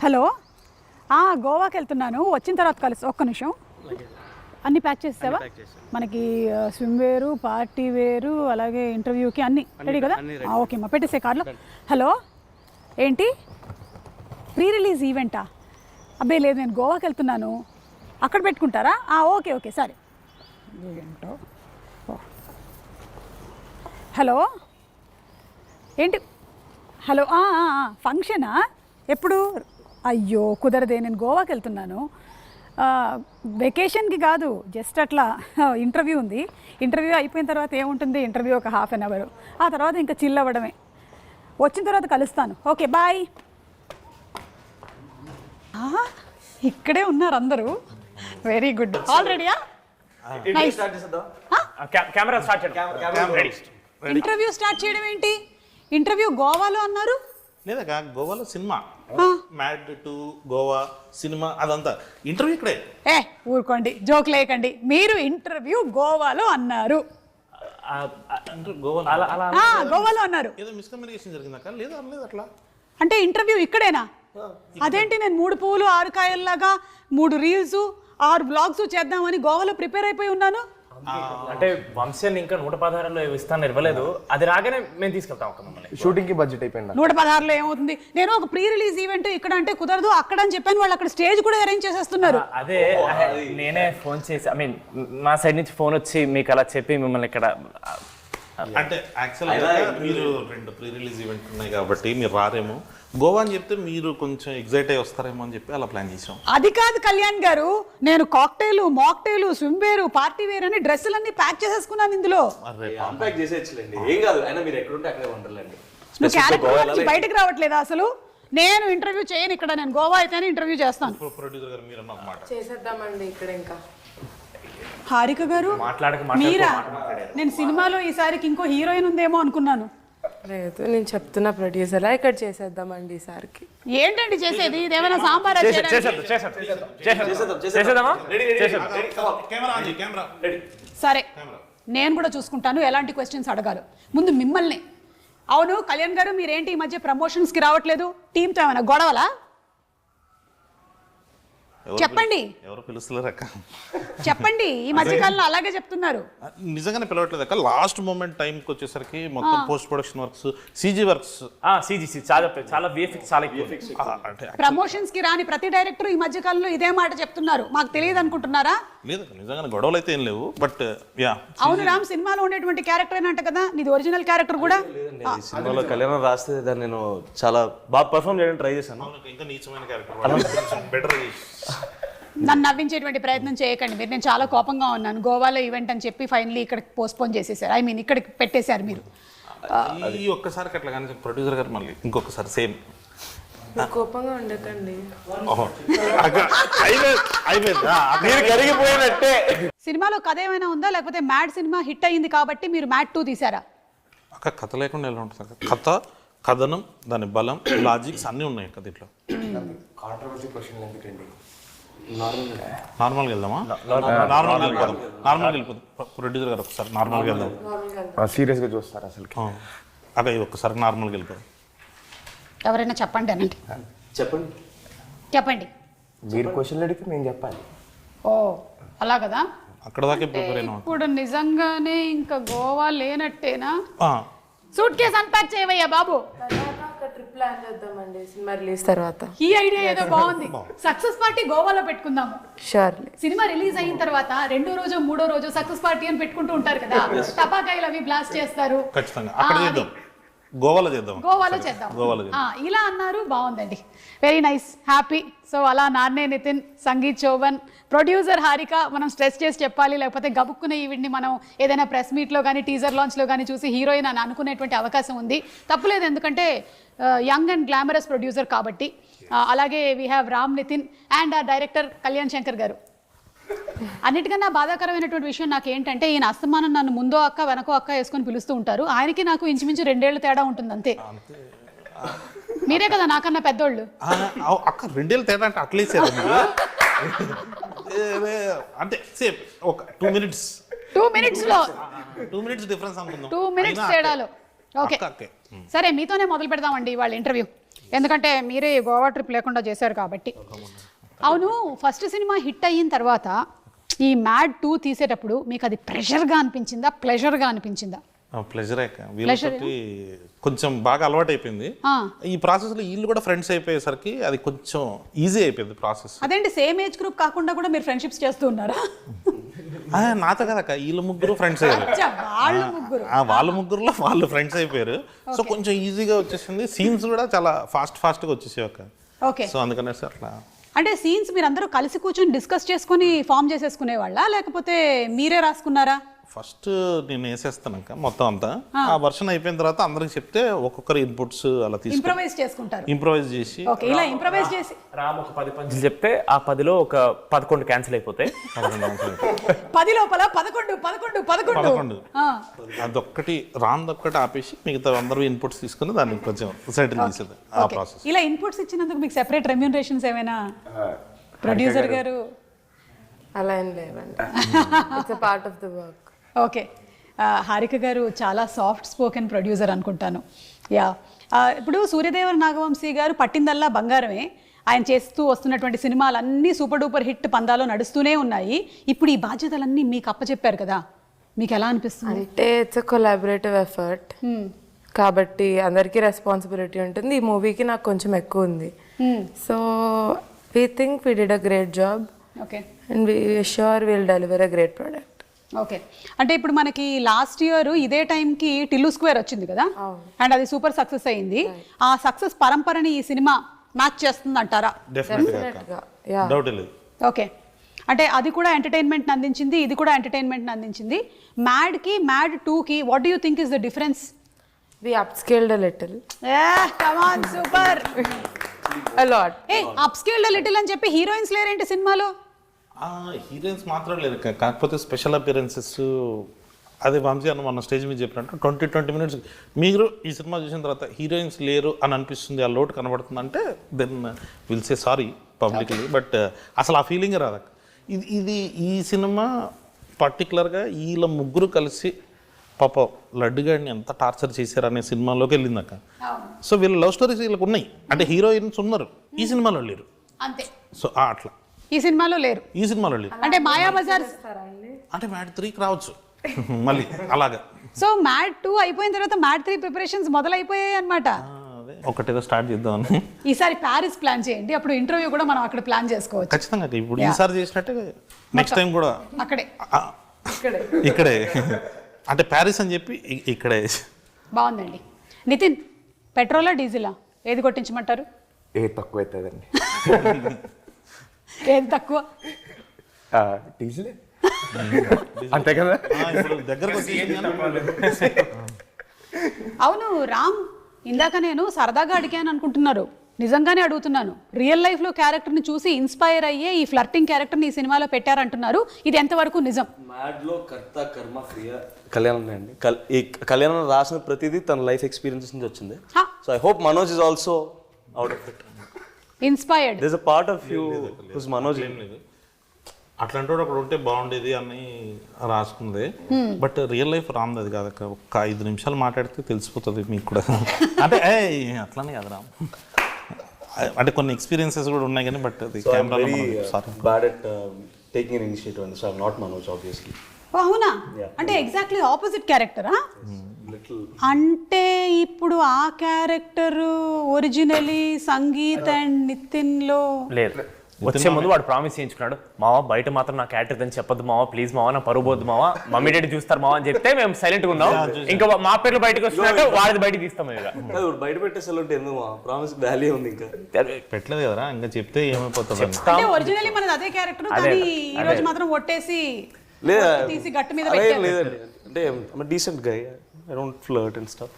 Hello, గోవాకి వెళ్తున్నాను, వచ్చిన తర్వాత కలుసు. ఒక్క నిమిషం, అన్నీ ప్యాక్ చేస్తావా? మనకి స్విమ్ వేరు, పార్టీ వేరు, అలాగే ఇంటర్వ్యూకి అన్నీ రెడీ కదా? ఓకే అమ్మా, పెట్టేసే కార్లో. హలో, ఏంటి ప్రీ రిలీజ్ ఈవెంటా? అబ్బాయి లేదు, నేను గోవాకి వెళ్తున్నాను, అక్కడ పెట్టుకుంటారా? ఓకే ఓకే సరే. ఏంటో. హలో ఏంటి? హలో, ఫంక్షనా? ఎప్పుడు? అయ్యో కుదరదే, నేను గోవాకి వెళ్తున్నాను, వెకేషన్కి కాదు, జస్ట్ అట్లా ఇంటర్వ్యూ ఉంది. ఇంటర్వ్యూ అయిపోయిన తర్వాత ఏముంటుంది, ఇంటర్వ్యూ ఒక ½ అన్ అవర్, ఆ తర్వాత ఇంకా చిల్ అవ్వడమే. వచ్చిన తర్వాత కలుస్తాను, ఓకే బాయ్. ఇక్కడే ఉన్నారు అందరూ, వెరీ గుడ్. ఆల్రెడీయా? ఇంటర్వ్యూ స్టార్ట్ చేయడం ఏంటి? ఇంటర్వ్యూ గోవాలో అన్నారు. లేదా గోవాలో cinema, mad to Goa cinema, అదంతా ఇంటర్వ్యూ ఇక్కడే. ఊరుకోండి, జోక్ లేకండి. మీరు ఇంటర్వ్యూ గోవాలో అన్నారు. గోవాలో అన్నారు. ఏదో మిస్కమ్యూనికేషన్ జరిగిందా? లేదా అనలేదు అట్లా. అంటే ఇంటర్వ్యూ ఇక్కడేనా? అదేంటి, నేను 3 పువ్వులు 6 కాయల్లాగా 3 రీల్స్ 6 బ్లాగ్స్ చేద్దామని గోవాలో ప్రిపేర్ అయిపోయి ఉన్నాను. అంటే వంశన్ ఇంకా 116లో ఇస్తాను ఇవ్వలేదు, అది రాగానే మేము తీసుకెళ్తాం. ఒక మమ్మల్ని షూటింగ్ కి బడ్జెట్ అయిపోయింది. 116లో ఏమవుతుంది? నేను ఒక ప్రీ రిలీజ్ ఈవెంట్ ఇక్కడ అంటే కుదరదు, అక్కడ అని చెప్పాను. వాళ్ళు అక్కడ స్టేజ్ కూడా అరేంజ్ చేసేస్తున్నారు. అదే నేనే ఫోన్ చేసి, మా సైడ్ నుంచి ఫోన్ వచ్చి మీకు అలా చెప్పి మిమ్మల్ని ఇక్కడ. అంటే యాక్చువల్గా మీరు 2 ప్రీ రిలీజ్ ఈవెంట్ ఉన్నాయి కాబట్టి మీరు రారేమో. గోవా అని చెప్తే మీరు కొంచెం ఎగ్జైట్ అయ్యి వస్తారేమో అని చెప్పి అలా ప్లాన్ చేసాం. అది కాదు కళ్యాణ్ గారు, నేను కాక్టైల్, మాక్టైల్, స్విమ్ వేరు, పార్టీ వేర్ అని డ్రెస్సులన్నీ ప్యాక్ చేసేసుకున్నాను ఇందులో. ఏం కాదు, అయినా మీరు ఎక్కడుంటే అక్కడే ఉండలేండి. నువ్వు క్యారెక్టర్ నుంచి బయటకు రావట్లేదా అసలు? నేను ఇంటర్వ్యూ చేయను ఇక్కడ, నేను గోవా అయితేనే ఇంటర్వ్యూ చేస్తాను. ప్రొడ్యూసర్ గారు మీరు అన్నమాట చేసేద్దామండి ఇక్కడ. ఇంకా హారిక గారు మీరా? నేను సినిమాలో ఈసారికి ఇంకో హీరోయిన్ ఉందేమో అనుకున్నాను. లేదు, నేను చెప్తున్నా ప్రొడ్యూసర్లా, ఇక్కడ చేసేద్దామండి ఈసారికి. ఏంటండి చేసేది? ఇదేమైనా సాంబార్? సరే, నేను కూడా చూసుకుంటాను ఎలాంటి క్వశ్చన్స్ అడగాలి. ముందు మిమ్మల్ని. అవును కళ్యాణ్ గారు, మీరేంటి ఈ మధ్య ప్రమోషన్స్కి రావట్లేదు? టీంతో ఏమైనా గొడవలా? చెప్పండి. ఎవరు పిలుస్తలేరు అక్క? చెప్పండి, ఈ మధ్య కాలంలో అలాగే చెప్తున్నారు. నిజంగానే పిలవట్లేదు అక్క. లాస్ట్ మూమెంట్ టైంకి వచ్చేసరికి మొత్తం post production works, CG works, చాలా విఎఫ్ఎక్స్, చాలా ఎక్కువ. ప్రమోషన్స్ కి రాని ప్రతి డైరెక్టర్ ఈ మధ్య కాలంలో ఇదే మాట చెప్తున్నారు. మాకు తెలియదు అనుకుంటున్నారా? లేదు, నిజంగానే గొడవలు అయితే ఏం లేవు. బట్ యా, అవును రామ్, సినిమాలో ఉండేటువంటి క్యారెక్టర్ అంట కదా, నీది ఒరిజినల్ క్యారెక్టర్ కూడా. సినిమాలో కళ్యాణం రాస్తే దాన్ని నేను చాలా బాగా పర్ఫామ్ చేయడానికి ట్రై చేశాను. ఇంకా నీచమైన క్యారెక్టర్, బెటర్. నన్ను నవ్వించేటువంటి ప్రయత్నం చేయకండి మీరు. నేను చాలా కోపంగా ఉన్నాను. గోవాలో ఈవెంట్ అని చెప్పి ఫైనలీ ఇక్కడ పోస్ట్పోన్ చేసేసారు. ఇక్కడికి పెట్టేశారు మీరు. ఈ ఒక్కసారి అట్లా కానీ ప్రొడ్యూసర్ గారు మళ్ళీ ఇంకొకసారి సేమ్. కోపంగా ఉండకండి. సినిమాలో కథ ఏమైనా ఉందా, లేకపోతే మ్యాడ్ సినిమా హిట్ అయ్యింది కాబట్టి మీరు మ్యాడ్ 2 తీసారా? అక్క కథ లేకుండా ఎలా ఉంటుంది? కథ, కథనం, దాని బలం, లాజిక్స్ అన్నీ ఉన్నాయి కదా దీంట్లో. నార్మల్గా వెళ్దామా? నార్మల్గా వెళ్ళిపోదాం. ప్రొడ్యూసర్ గారు ఒకసారి నార్మల్గా వెళ్దాం. సీరియస్గా చూస్తారు అసలు. అక్క ఇది ఒక్కసారి నార్మల్గా వెళ్ళిపోదాం. ఎవరైనా చెప్పండి అనండి. చెప్పండి. మీరు క్వశ్చన్లు అడిగితే నేను చెప్పాలి. ఓ అలా కదా. అక్కడ దాకే ప్రిపేర్ అయినా. ఇప్పుడు నిజంగానే ఇంకా గోవా లేనట్టేనా? సూట్ కేసు అన్పాక్ చేయవయ్యా బాబు. ట్రిప్ ప్లాన్ చేద్దామండి సినిమా రిలీజ్ తర్వాత. ఈ ఐడియా ఏదో బాగుంది. సక్సెస్ పార్టీ గోవాలో పెట్టుకుందాము. షూర్లీ. సినిమా రిలీజ్ అయిన తర్వాత 2వ రోజు 3వ రోజు సక్సెస్ పార్టీ అని పెట్టుకుంటూ ఉంటారు కదా, టపాకాయలు అవి బ్లాస్ట్ చేస్తారు. ఖచ్చితంగా అక్కడ చేద్దాం. గోవాలో చేద్దాం. ఇలా అన్నారు, బాగుందండి. Very nice, happy. సో అలా నాన్నే నితిన్, సంగీత్ చౌబన్, ప్రొడ్యూసర్ హారిక, మనం స్ట్రెస్ చేసి చెప్పాలి, లేకపోతే గబుక్కునే ఈవిడ్ని మనం ఏదైనా ప్రెస్ మీట్లో కానీ టీజర్ లాంచ్లో కానీ చూసి హీరోయిన్ అని అనుకునేటువంటి అవకాశం ఉంది. తప్పులేదు, ఎందుకంటే యంగ్ అండ్ గ్లామరస్ ప్రొడ్యూసర్ కాబట్టి. అలాగే we have Ram Nitin and director Kalyan Shankar garu. అన్నిటికన్నా బాధాకరమైనటువంటి విషయం నాకు ఏంటంటే, ఈయన అస్తమానం నన్ను ముందో అక్క వెనకో అక్క వేసుకొని పిలుస్తూ ఉంటారు. ఆయనకి నాకు ఇంచుమించు 2 ఏళ్ళు తేడా ఉంటుంది అంతే. మీరే కదా నాకన్నా పెద్దోళ్ళు. అక్క 2 ఏళ్ళు తేడా అంటే అట్లీస్ట్ అంటే సేమ్ ఒక 2 మినిట్స్ 2 మినిట్స్లో 2 మినిట్స్ డిఫరెన్స్ అనుకుందాం. 2 మినిట్స్ తేడాలో. ఓకే సరే, మీతోనే మొదలు పెడదామండి వాళ్ళ ఇంటర్వ్యూ. ఎందుకంటే మీరే గోవా ట్రిప్ లేకుండా చేశారు కాబట్టి. అవును, ఫస్ట్ సినిమా హిట్ అయిన తర్వాత ఈ మ్యాడ్ 2 తీసేటప్పుడు మీకు అది ప్రెషర్గా అనిపించిందా, ప్లెజర్గా అనిపించిందా? ప్లెజర్ వీళ్ళతోటి కొంచెం బాగా అలవాటు అయిపోయింది. ఈ ప్రాసెస్ లో వీళ్ళు కూడా ఫ్రెండ్స్ అయిపోయేసరికి అది కొంచెం ఈజీ అయిపోయింది ప్రాసెస్. అదేంటి, సేమ్ ఏజ్ గ్రూప్ కాకుండా కూడా మీరు ఫ్రెండ్షిప్స్ చేస్తూ ఉన్నారా? నాతో కదక్క, వీళ్ళు ముగ్గురు ఫ్రెండ్స్ అయ్యారు. వాళ్ళ ముగ్గురులో వాళ్ళు ఫ్రెండ్స్ అయిపోయారు. సో కొంచెం ఈజీగా వచ్చేసింది. సీన్స్ కూడా చాలా ఫాస్ట్ గా వచ్చేసాయి అక్క. ఓకే. సో అందుకనేసి అట్లా. అంటే సీన్స్ మీరు అందరూ కలిసి కూర్చొని డిస్కస్ చేసుకుని ఫామ్ చేసేసుకునే వాళ్ళ, లేకపోతే మీరే రాసుకున్నారా? ఫస్ట్ నేను వేసేస్తానక్క మొత్తం అంతా. ఆ వర్షన్ అయిపోయిన తర్వాత అందరికి చెప్తే ఒక్కొక్కరు ఇన్పుట్స్ అలా తీసుకుని ఇంప్రవైజ్ చేసుకుంటారు. ఇంప్రవైజ్ చేసి ఓకే, ఇలా ఇంప్రవైజ్ చేసి రామ్ ఒక 10 పంచులు చెప్తే ఆ 10లో ఒక 11 క్యాన్సిల్ అయిపోతాయి. 10 లోపల 11 అదొక్కటి రాందొక్కటి ఆపేసి మిగతా అందరూ ఇన్పుట్స్ తీసుకుని దాన్ని కొంచెం సెటిల్ చేసేది ఆ ప్రాసెస్. ఇలా ఇన్పుట్స్ ఇచ్చినందుకు మీకు సెపరేట్ రెమ్యూనరేషన్స్ ఏమైనా ప్రొడ్యూసర్ గారు? అలా ఏం లేవండి, it's a part of the work. Okay, Harika గారు చాలా సాఫ్ట్ స్పోకెన్ ప్రొడ్యూసర్ అనుకుంటాను. యా, ఇప్పుడు సూర్యదేవర నాగవంశీ గారు పట్టిందల్లా బంగారమే. ఆయన చేస్తూ వస్తున్నటువంటి సినిమాలన్నీ సూపర్ డూపర్ హిట్ పందాలో నడుస్తూనే ఉన్నాయి. ఇప్పుడు ఈ బాధ్యతలన్నీ మీకు అప్పచెప్పారు కదా, మీకు ఎలా అనిపిస్తుంది? అంటే ఇట్స్ అ కొలాబరేటివ్ ఎఫర్ట్ కాబట్టి అందరికీ రెస్పాన్సిబిలిటీ ఉంటుంది. ఈ మూవీకి నాకు కొంచెం ఎక్కువ ఉంది. So we think we did a great job. Okay, and we sure will deliver a great product. Okay, అంటే ఇప్పుడు మనకి లాస్ట్ ఇయర్ ఇదే టైంకి టిల్లు స్క్వేర్ వచ్చింది కదా, అండ్ అది సూపర్ సక్సెస్ అయింది. ఆ సక్సెస్ పరంపరని ఈ సినిమా మ్యాచ్ చేస్తుంది అంటారా? డౌట్ లేదు. ఓకే, అంటే అది కూడా ఎంటర్టైన్మెంట్ అందించింది, ఇది కూడా ఎంటర్టైన్మెంట్ అందించింది. మ్యాడ్కి మ్యాడ్ 2కి what do you think is the difference? We upscaled a little. Come on, super. A lot. Hey, upscaled a little అని చెప్పి హీరోయిన్స్ లేరేంటి సినిమాలో? హీరోయిన్స్ మాత్రం లేదు, కాకపోతే స్పెషల్ అపియరెన్సెస్. అదే వంశీ అన్న మన స్టేజ్ మీద చెప్పినట్టు 20 minutes మీరు ఈ సినిమా చూసిన తర్వాత హీరోయిన్స్ లేరు అని అనిపిస్తుంది, ఆ లోటు కనబడుతుంది అంటే then will say sorry publicly. But అసలు ఆ ఫీలింగ్ రాదు. ఇది ఈ సినిమా పర్టికులర్గా వీళ్ళ ముగ్గురు కలిసి పాప లడ్డుగాడిని ఎంత టార్చర్ చేశారు అనే సినిమాలోకి వెళ్ళిందాక. సో వీళ్ళ లవ్ స్టోరీస్ వీళ్ళకి ఉన్నాయి, అంటే హీరోయిన్స్ ఉన్నారు, ఈ సినిమాలో లేరు అంతే. సో అట్లా ఈ సినిమాలో లేరు, ఈ సినిమాలో లేరు. అంటే మాయాబజార్ అంటే మ్యాడ్ 3కి రావచ్చు మళ్ళీ అలాగా. సో మ్యాడ్ 2 అయిపోయిన తర్వాత మ్యాడ్ 3 ప్రిపరేషన్స్ మొదలైపోయాయి అనమాట. ఒకటేదో స్టార్ట్ చేద్దామని. ఈసారి ప్యారిస్ ప్లాన్ చేయండి, అప్పుడు ఇంటర్వ్యూ కూడా మనం అక్కడ ప్లాన్ చేసుకోవచ్చు. ఖచ్చితంగా ఇప్పుడు ఈసారి చేసినట్టే నెక్స్ట్ టైం కూడా అక్కడే ఇక్కడే, అంటే ప్యారిస్ అని చెప్పి ఇక్కడే. బాగుందండి. నితిన్, పెట్రోలా డీజిలా ఏది కొట్టించమంటారు? ఏది తక్కువ అవుతుందండి? ఏది తక్కువ? డీజిలే అంతే కదా. దగ్గరకు అవును రామ్, ఇందాక నేను సరదాగా అడిగాను అనుకుంటున్నారు, నిజంగానే అడుగుతున్నాను. రియల్ లైఫ్లో క్యారెక్టర్ని చూసి ఇన్స్పైర్ అయ్యే ఈ ఫ్లర్టింగ్ క్యారెక్టర్ని ఈ సినిమాలో పెట్టారంటున్నారు, ఇది ఎంతవరకు నిజం? మ్యాడ్లో కర్త కర్మ క్రియ కళ్యాణం అండి. ఈ కళ్యాణం రాసిన ప్రతిదీ తన లైఫ్ ఎక్స్పీరియన్సెస్ నుంచి వచ్చింది. So I hope Manoj is also out of it inspired. There is a part of you whose Manoj. ఏం లేదు, అట్లాంటి వాడు అక్కడ ఉంటే బాగుండేది అని రాసుకుంది. బట్ రియల్ లైఫ్ రామ్ది అది కాదు. ఒక్క 5 నిమిషాలు మాట్లాడితే తెలిసిపోతుంది మీకు కూడా. అంటే అట్లానే కదా రామ్, అంటే కొన్ని ఎక్స్పీరియన్సెస్ కూడా ఉన్నాయి కానీ బట్ అది కెమెరాలో bad at taking an initiative and so I'm not Manoj obviously. అవునా? అంటే ఎగ్జాక్ట్లీ ఆపోజిట్ క్యారెక్టరా? అంటే ఇప్పుడు ఆ character originally Sangeeth and Nitin లో లేదు. వచ్చే ముందు వాడు ప్రామిస్ చేయించుకున్నాడు, మావా బయట మాత్రం నా క్యారెక్టర్ అని చెప్పొద్దు మావా, ప్లీజ్ మావా, నా పరువు పోద్దు మావా, మమ్మీ డాడీ చూస్తారు మావా అని చెప్తే మేము సైలెంట్ గా ఉన్నాం. ఇంకా మా పేర్లు బయటకు వస్తున్నాక వాడిది బయటకు తీస్తాం. బయట పెట్టేసారు ఎందుకు ప్రామిస్ వాల్యూ ఉంది, ఇంకా పెట్టలేదు కదా, ఇంకా చెప్తే ఏమైపోతుంది. అంటే ఒరిజినలీ మనది అదే క్యారెక్టర్, కానీ ఈ రోజు మాత్రం ఒట్టేసి తీసి గట్టు మీద పెట్టారు. లేదండి, అంటే decent guy, I don't flirt and stuff.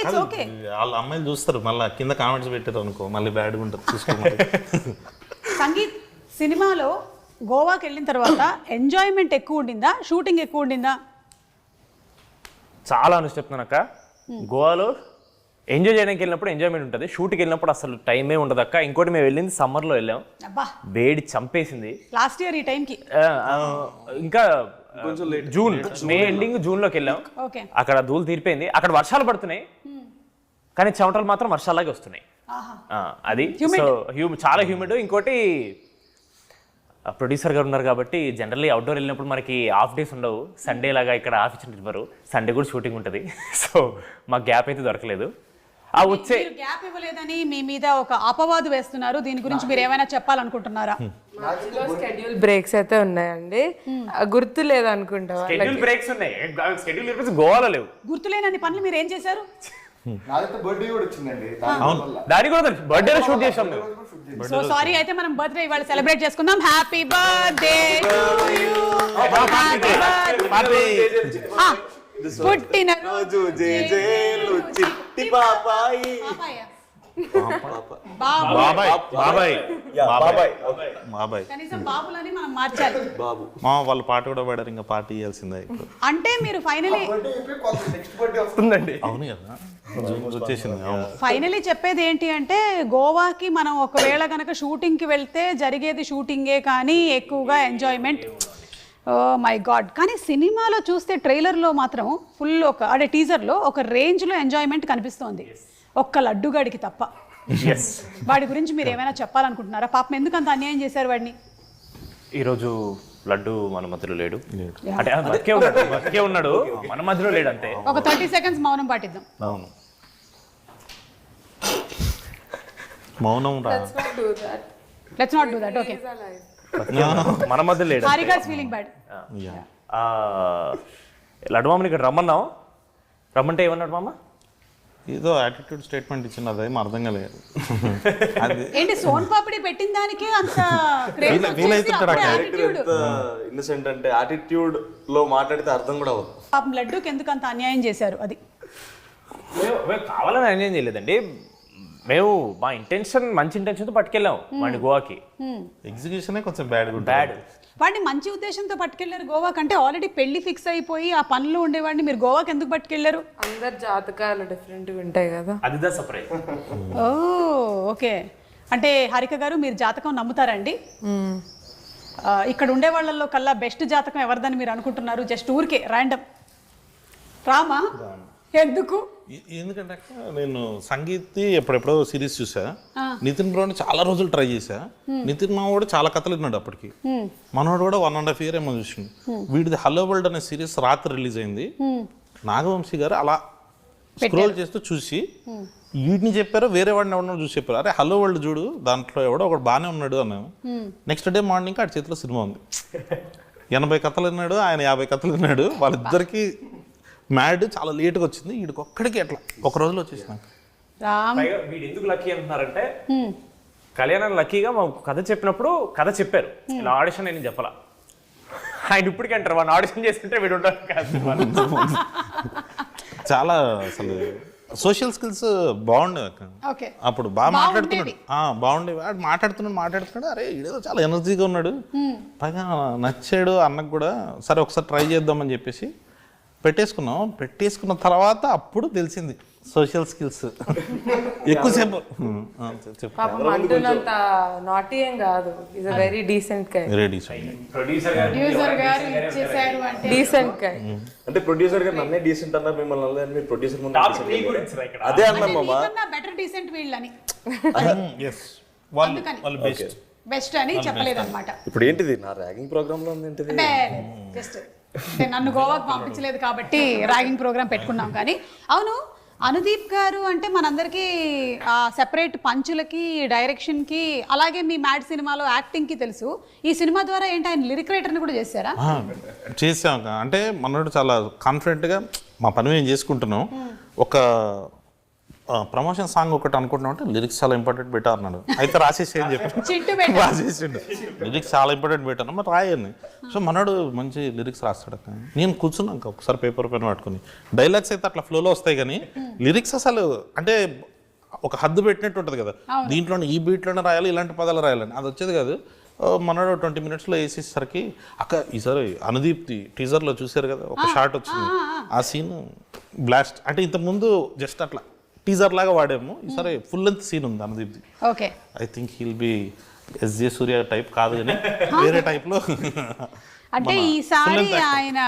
It's okay. వాళ్ళ అమ్మాయిలు చూస్తారు, మళ్ళీ కింద కామెంట్స్ పెట్టారు అనుకో మళ్ళీ బ్యాడ్గా ఉంటుంది చూసుకోండి. సంగీత్ సినిమాలో గోవాకి వెళ్ళిన తర్వాత ఎంజాయ్మెంట్ ఎక్కువ ఉండిందా, షూటింగ్ ఎక్కువ ఉండిందా? చాలా అని చెప్తున్నాను అక్క. గోవాలో ఎంజాయ్ చేయడానికి వెళ్ళినప్పుడు ఎంజాయ్మెంట్ ఉంటుంది, షూట్కి వెళ్ళినప్పుడు అసలు టైమే ఉండదు అక్క. ఇంకోటి మేము వెళ్ళింది సమ్మర్లో వెళ్ళాం, వేడి చంపేసింది లాస్ట్ ఇయర్ ఈ టైంకి. ఇంకా జూన్, మే ఎండింగ్ జూన్లోకి వెళ్ళాం. అక్కడ ధూళి తీరిపోయింది, అక్కడ వర్షాలు పడుతున్నాయి కానీ చెమటలు మాత్రం వర్షాలాగే వస్తున్నాయి. అది సో చాలా హ్యూమిడ్. ఇంకోటి ప్రొడ్యూసర్ గారు ఉన్నారు కాబట్టి జనరల్లీ అవుట్డోర్ వెళ్ళినప్పుడు మనకి హాఫ్ డేస్ ఉండవు. సండే లాగా ఇక్కడ ఆఫ్ ఇచ్చినట్టు సండే కూడా షూటింగ్ ఉంటుంది. సో మాకు గ్యాప్ అయితే దొరకలేదు. ఆ వచ్చే గ్యాప్ ఇవ్వలేదని మీ మీద ఒక అపవాదు వేస్తున్నారు. దీని గురించి మీరు ఏమైనా చెప్పాలనుకుంటున్నారా? షెడ్యూల్ బ్రేక్స్ అయితే ఉన్నాయండి, గుర్తు లేదనుకుంటా. షెడ్యూల్ బ్రేక్స్ ఉన్నాయి, షెడ్యూల్ బ్రేక్స్ గోవాలో లేవు. గుర్తులేనన్ని పనులు మీరు ఏం చేశారు? బర్త్డే కూడా వచ్చిందండి, దాని కూడా బర్త్డేలో షూట్ చేసాం మేము. సో సారీ, అయితే మనం బర్త్డే ఇవాళ సెలబ్రేట్ చేసుకుందాం. హ్యాపీ బర్త్డే పుట్టిన రోజు జేజేలు చిట్టి పాపాయి. బాబాయ్ బాబాయ్ బాబాయ్ బాబాయ్ కనీసం బాబులని మనం మార్చాలి. బాబు మా వాళ్ళు పాట కూడా పాడారు, ఇంకా పార్టీ ఇవ్వాల్సిందే. అంటే మీరు ఫైనలీ వస్తుందండి. అవును కదా, వచ్చేసింది. అవును. ఫైనలీ చెప్పేది ఏంటి అంటే, గోవాకి మనం ఒకవేళ కనుక షూటింగ్కి వెళ్తే జరిగేది షూటింగే కానీ ఎక్కువగా ఎంజాయ్మెంట్. Oh my God. కానీ సినిమాలో చూస్తే ట్రైలర్లో మాత్రం ఫుల్ అంటే టీజర్లో ఒక రేంజ్లో ఎంజాయ్మెంట్ కనిపిస్తోంది, ఒక్క లడ్డుగాడికి తప్ప. వాడి గురించి మీరు ఏమైనా చెప్పాలనుకుంటున్నారా? పాపం ఎందుకు అంత అన్యాయం చేశారు వాడిని? ఈరోజు లడ్డు మన మధ్యలో లేడు, అంటే బతికే ఉన్నాడు, మన మధ్యలో లేడు అంతే. ఒక 30 seconds మౌనం పాటిద్దాం. అవును, మౌనం రా. Let's not do that. Okay, మన మధ్య లేడు. Harika is feeling bad. Laddu మామని ఇక్కడ రమ్మన్నాం, రమ్మంటే ఏమన్నాడు మామ? ఏదో యాటిట్యూడ్ స్టేట్మెంట్ ఇచ్చింది, అది అర్థం కాలేదు. అది ఏంటి సోన్ పాపిడి పెట్టిన దానికి అంత వీలైతుంటాడు ఇన్నసెంట్ అంటే యాటిట్యూడ్ లో మాట్లాడితే అర్థం కూడా అవ్వదు. పాపం లడ్డూకి ఎందుకు అంత అన్యాయం చేశారు? అది మేము కావాలని అన్యాయం చేయలేదండి. మేము మా ఇంటెన్షన్ మంచి ఇంటెన్షన్తో పట్టుకెళ్ళాం వాడిని గోవాకి. ఎగ్జిక్యూషనే కొంచెం బ్యాడ్ బ్యాడ్. వాడిని మంచి ఉద్దేశంతో పట్టుకెళ్లారు గోవాకి. అంటే ఆల్రెడీ పెళ్లి ఫిక్స్ అయిపోయి ఆ పనిలో ఉండేవాడిని మీరు గోవాకి ఎందుకు పట్టుకెళ్లారు? అందరు జాతకాలు డిఫరెంట్గా ఉంటాయి కదా. అదిదా సర్ప్రైజ్. ఓ ఓకే. అంటే హారిక గారు, మీరు జాతకం నమ్ముతారండి? ఇక్కడ ఉండే వాళ్ళల్లో కల్లా బెస్ట్ జాతకం ఎవరిదని మీరు అనుకుంటున్నారు? జస్ట్ ఊరికే ర్యాండమ్ రామా? ఎందుకు? ఎందుకంటే నేను సంగీత్ ఎప్పుడెప్పుడో సిరీస్ చూసా, నితిన్ బ్రోని చాలా రోజులు ట్రై చేశా. నితిన్ మావాడు చాలా కథలు విన్నాడు అప్పటికి, మనోడు కూడా 1.5 year ఏమో చూసిండు. వీడిది హలో వరల్డ్ అనే సిరీస్ రాత్రి రిలీజ్ అయింది. నాగవంశీ గారు అలా స్క్రోల్ చేస్తూ చూసి వీటిని చెప్పారు, వేరే వాడిని ఎవడో చూసి చెప్పారు, అరే హలో వరల్డ్ చూడు, దాంట్లో ఎవడో ఒకడు బాగానే ఉన్నాడు అన్నాను. నెక్స్ట్ డే మార్నింగ్ ఆడి చేతిలో సినిమా ఉంది. 80 కథలు విన్నాడు, ఆయన 50 కథలు విన్నాడు. వాళ్ళిద్దరికి మ్యాడ్ చాలా లేట్గా వచ్చింది, వీడికి ఒక్కడికి ఎట్లా ఒక రోజులో వచ్చేసిన. వీడు ఎందుకు లక్కీ అంటున్నారంటే, కళ్యాణం లక్కీగా మా కథ చెప్పినప్పుడు కథ చెప్పారు, ఇలా ఆడిషన్ నేను చెప్పాలా. ఆయన ఇప్పటికీ అంటారు వాడిని ఆడిషన్ చేస్తుంటే వీడు ఉంటారు కాదు. చాలా అసలు సోషల్ స్కిల్స్ బాగుండే అప్పుడు, బాగా మాట్లాడుతున్నాడు, బాగుండేవి. వాడు మాట్లాడుతున్నాడు, అరే ఇదేదో చాలా ఎనర్జీగా ఉన్నాడు, పైగా నచ్చాడు అన్నకు కూడా. సరే ఒకసారి ట్రై చేద్దామని చెప్పేసి పెట్టేసుకున్న తర్వాత అప్పుడు తెలిసింది సోషల్ స్కిల్స్ ఎక్కువసేపు. పాపం అంటున్నంత నాటీ ఏం కాదు, is a very decent guy. Producer గారు ఇచ్చేసారు అంటే డీసెంట్ గై. అంటే ప్రొడ్యూసర్ గారు నన్నే డీసెంట్ అన్నారు, మిమ్మల్ని అన్నారు, మీరు ప్రొడ్యూసర్ ముందు అదే అన్నాం మామ. బెటర్ డీసెంట్ వీళ్ళని బెస్ట్ అని చెప్పలేదన్నమాట. ఇప్పుడు ఏంటిది నా ర్యాగింగ్ ప్రోగ్రామ్ లో ఉంది ఏంటిది? జస్ట్ నన్ను గోవాకి పంపించలేదు కాబట్టి ర్యాగింగ్ ప్రోగ్రామ్ పెట్టుకున్నాం. కానీ అవును, అనుదీప్ గారు అంటే మనందరికీ సెపరేట్ పంచులకి, డైరెక్షన్కి, అలాగే మీ మ్యాడ్ సినిమాలో యాక్టింగ్కి తెలుసు. ఈ సినిమా ద్వారా ఏంటి ఆయన లిరిక్ రైటర్ని కూడా చేశారా? చేసాం. అంటే మనోడు చాలా కాన్ఫిడెంట్గా మా పని మేము చేసుకుంటున్నాం. ఒక ప్రమోషన్ సాంగ్ ఒకటి అనుకుంటున్నాం అంటే లిరిక్స్ చాలా ఇంపార్టెంట్ పెట్టా అన్నాడు. అయితే రాసేసి అని చెప్పి రాసేసిండు, లిరిక్స్ చాలా ఇంపార్టెంట్ పెట్టాను, మరి రాయని. సో మనోడు మంచి లిరిక్స్ రాస్తాడు. నేను కూర్చున్నాక ఒకసారి పేపర్ పెన్ పట్టుకుని, డైలాగ్స్ అయితే అట్లా ఫ్లోలో వస్తాయి కానీ లిరిక్స్ అసలు అంటే ఒక హద్దు పెట్టినట్టు ఉంటుంది కదా, దీంట్లోనే ఈ బీట్లోనే రాయాలి, ఇలాంటి పదాలు రాయాలని, అది వచ్చేది కాదు. మనోడు 20 minutesలో వేసేసరికి అక్క ఈసారి అనుదీప్తి టీజర్లో చూసారు కదా, ఒక షార్ట్ వచ్చింది, ఆ సీన్ బ్లాస్ట్. అంటే ఇంతకుముందు జస్ట్ అట్లా టీజర్ లాగా వాడాము, ఈసారి ఫుల్ లెంత్ సీన్ ఉంది అనుదీప్ది. Okay, I think he'll be SJ Suryah type కాదు కానీ వేరే టైప్లో అంటే ఈసారి ఆయన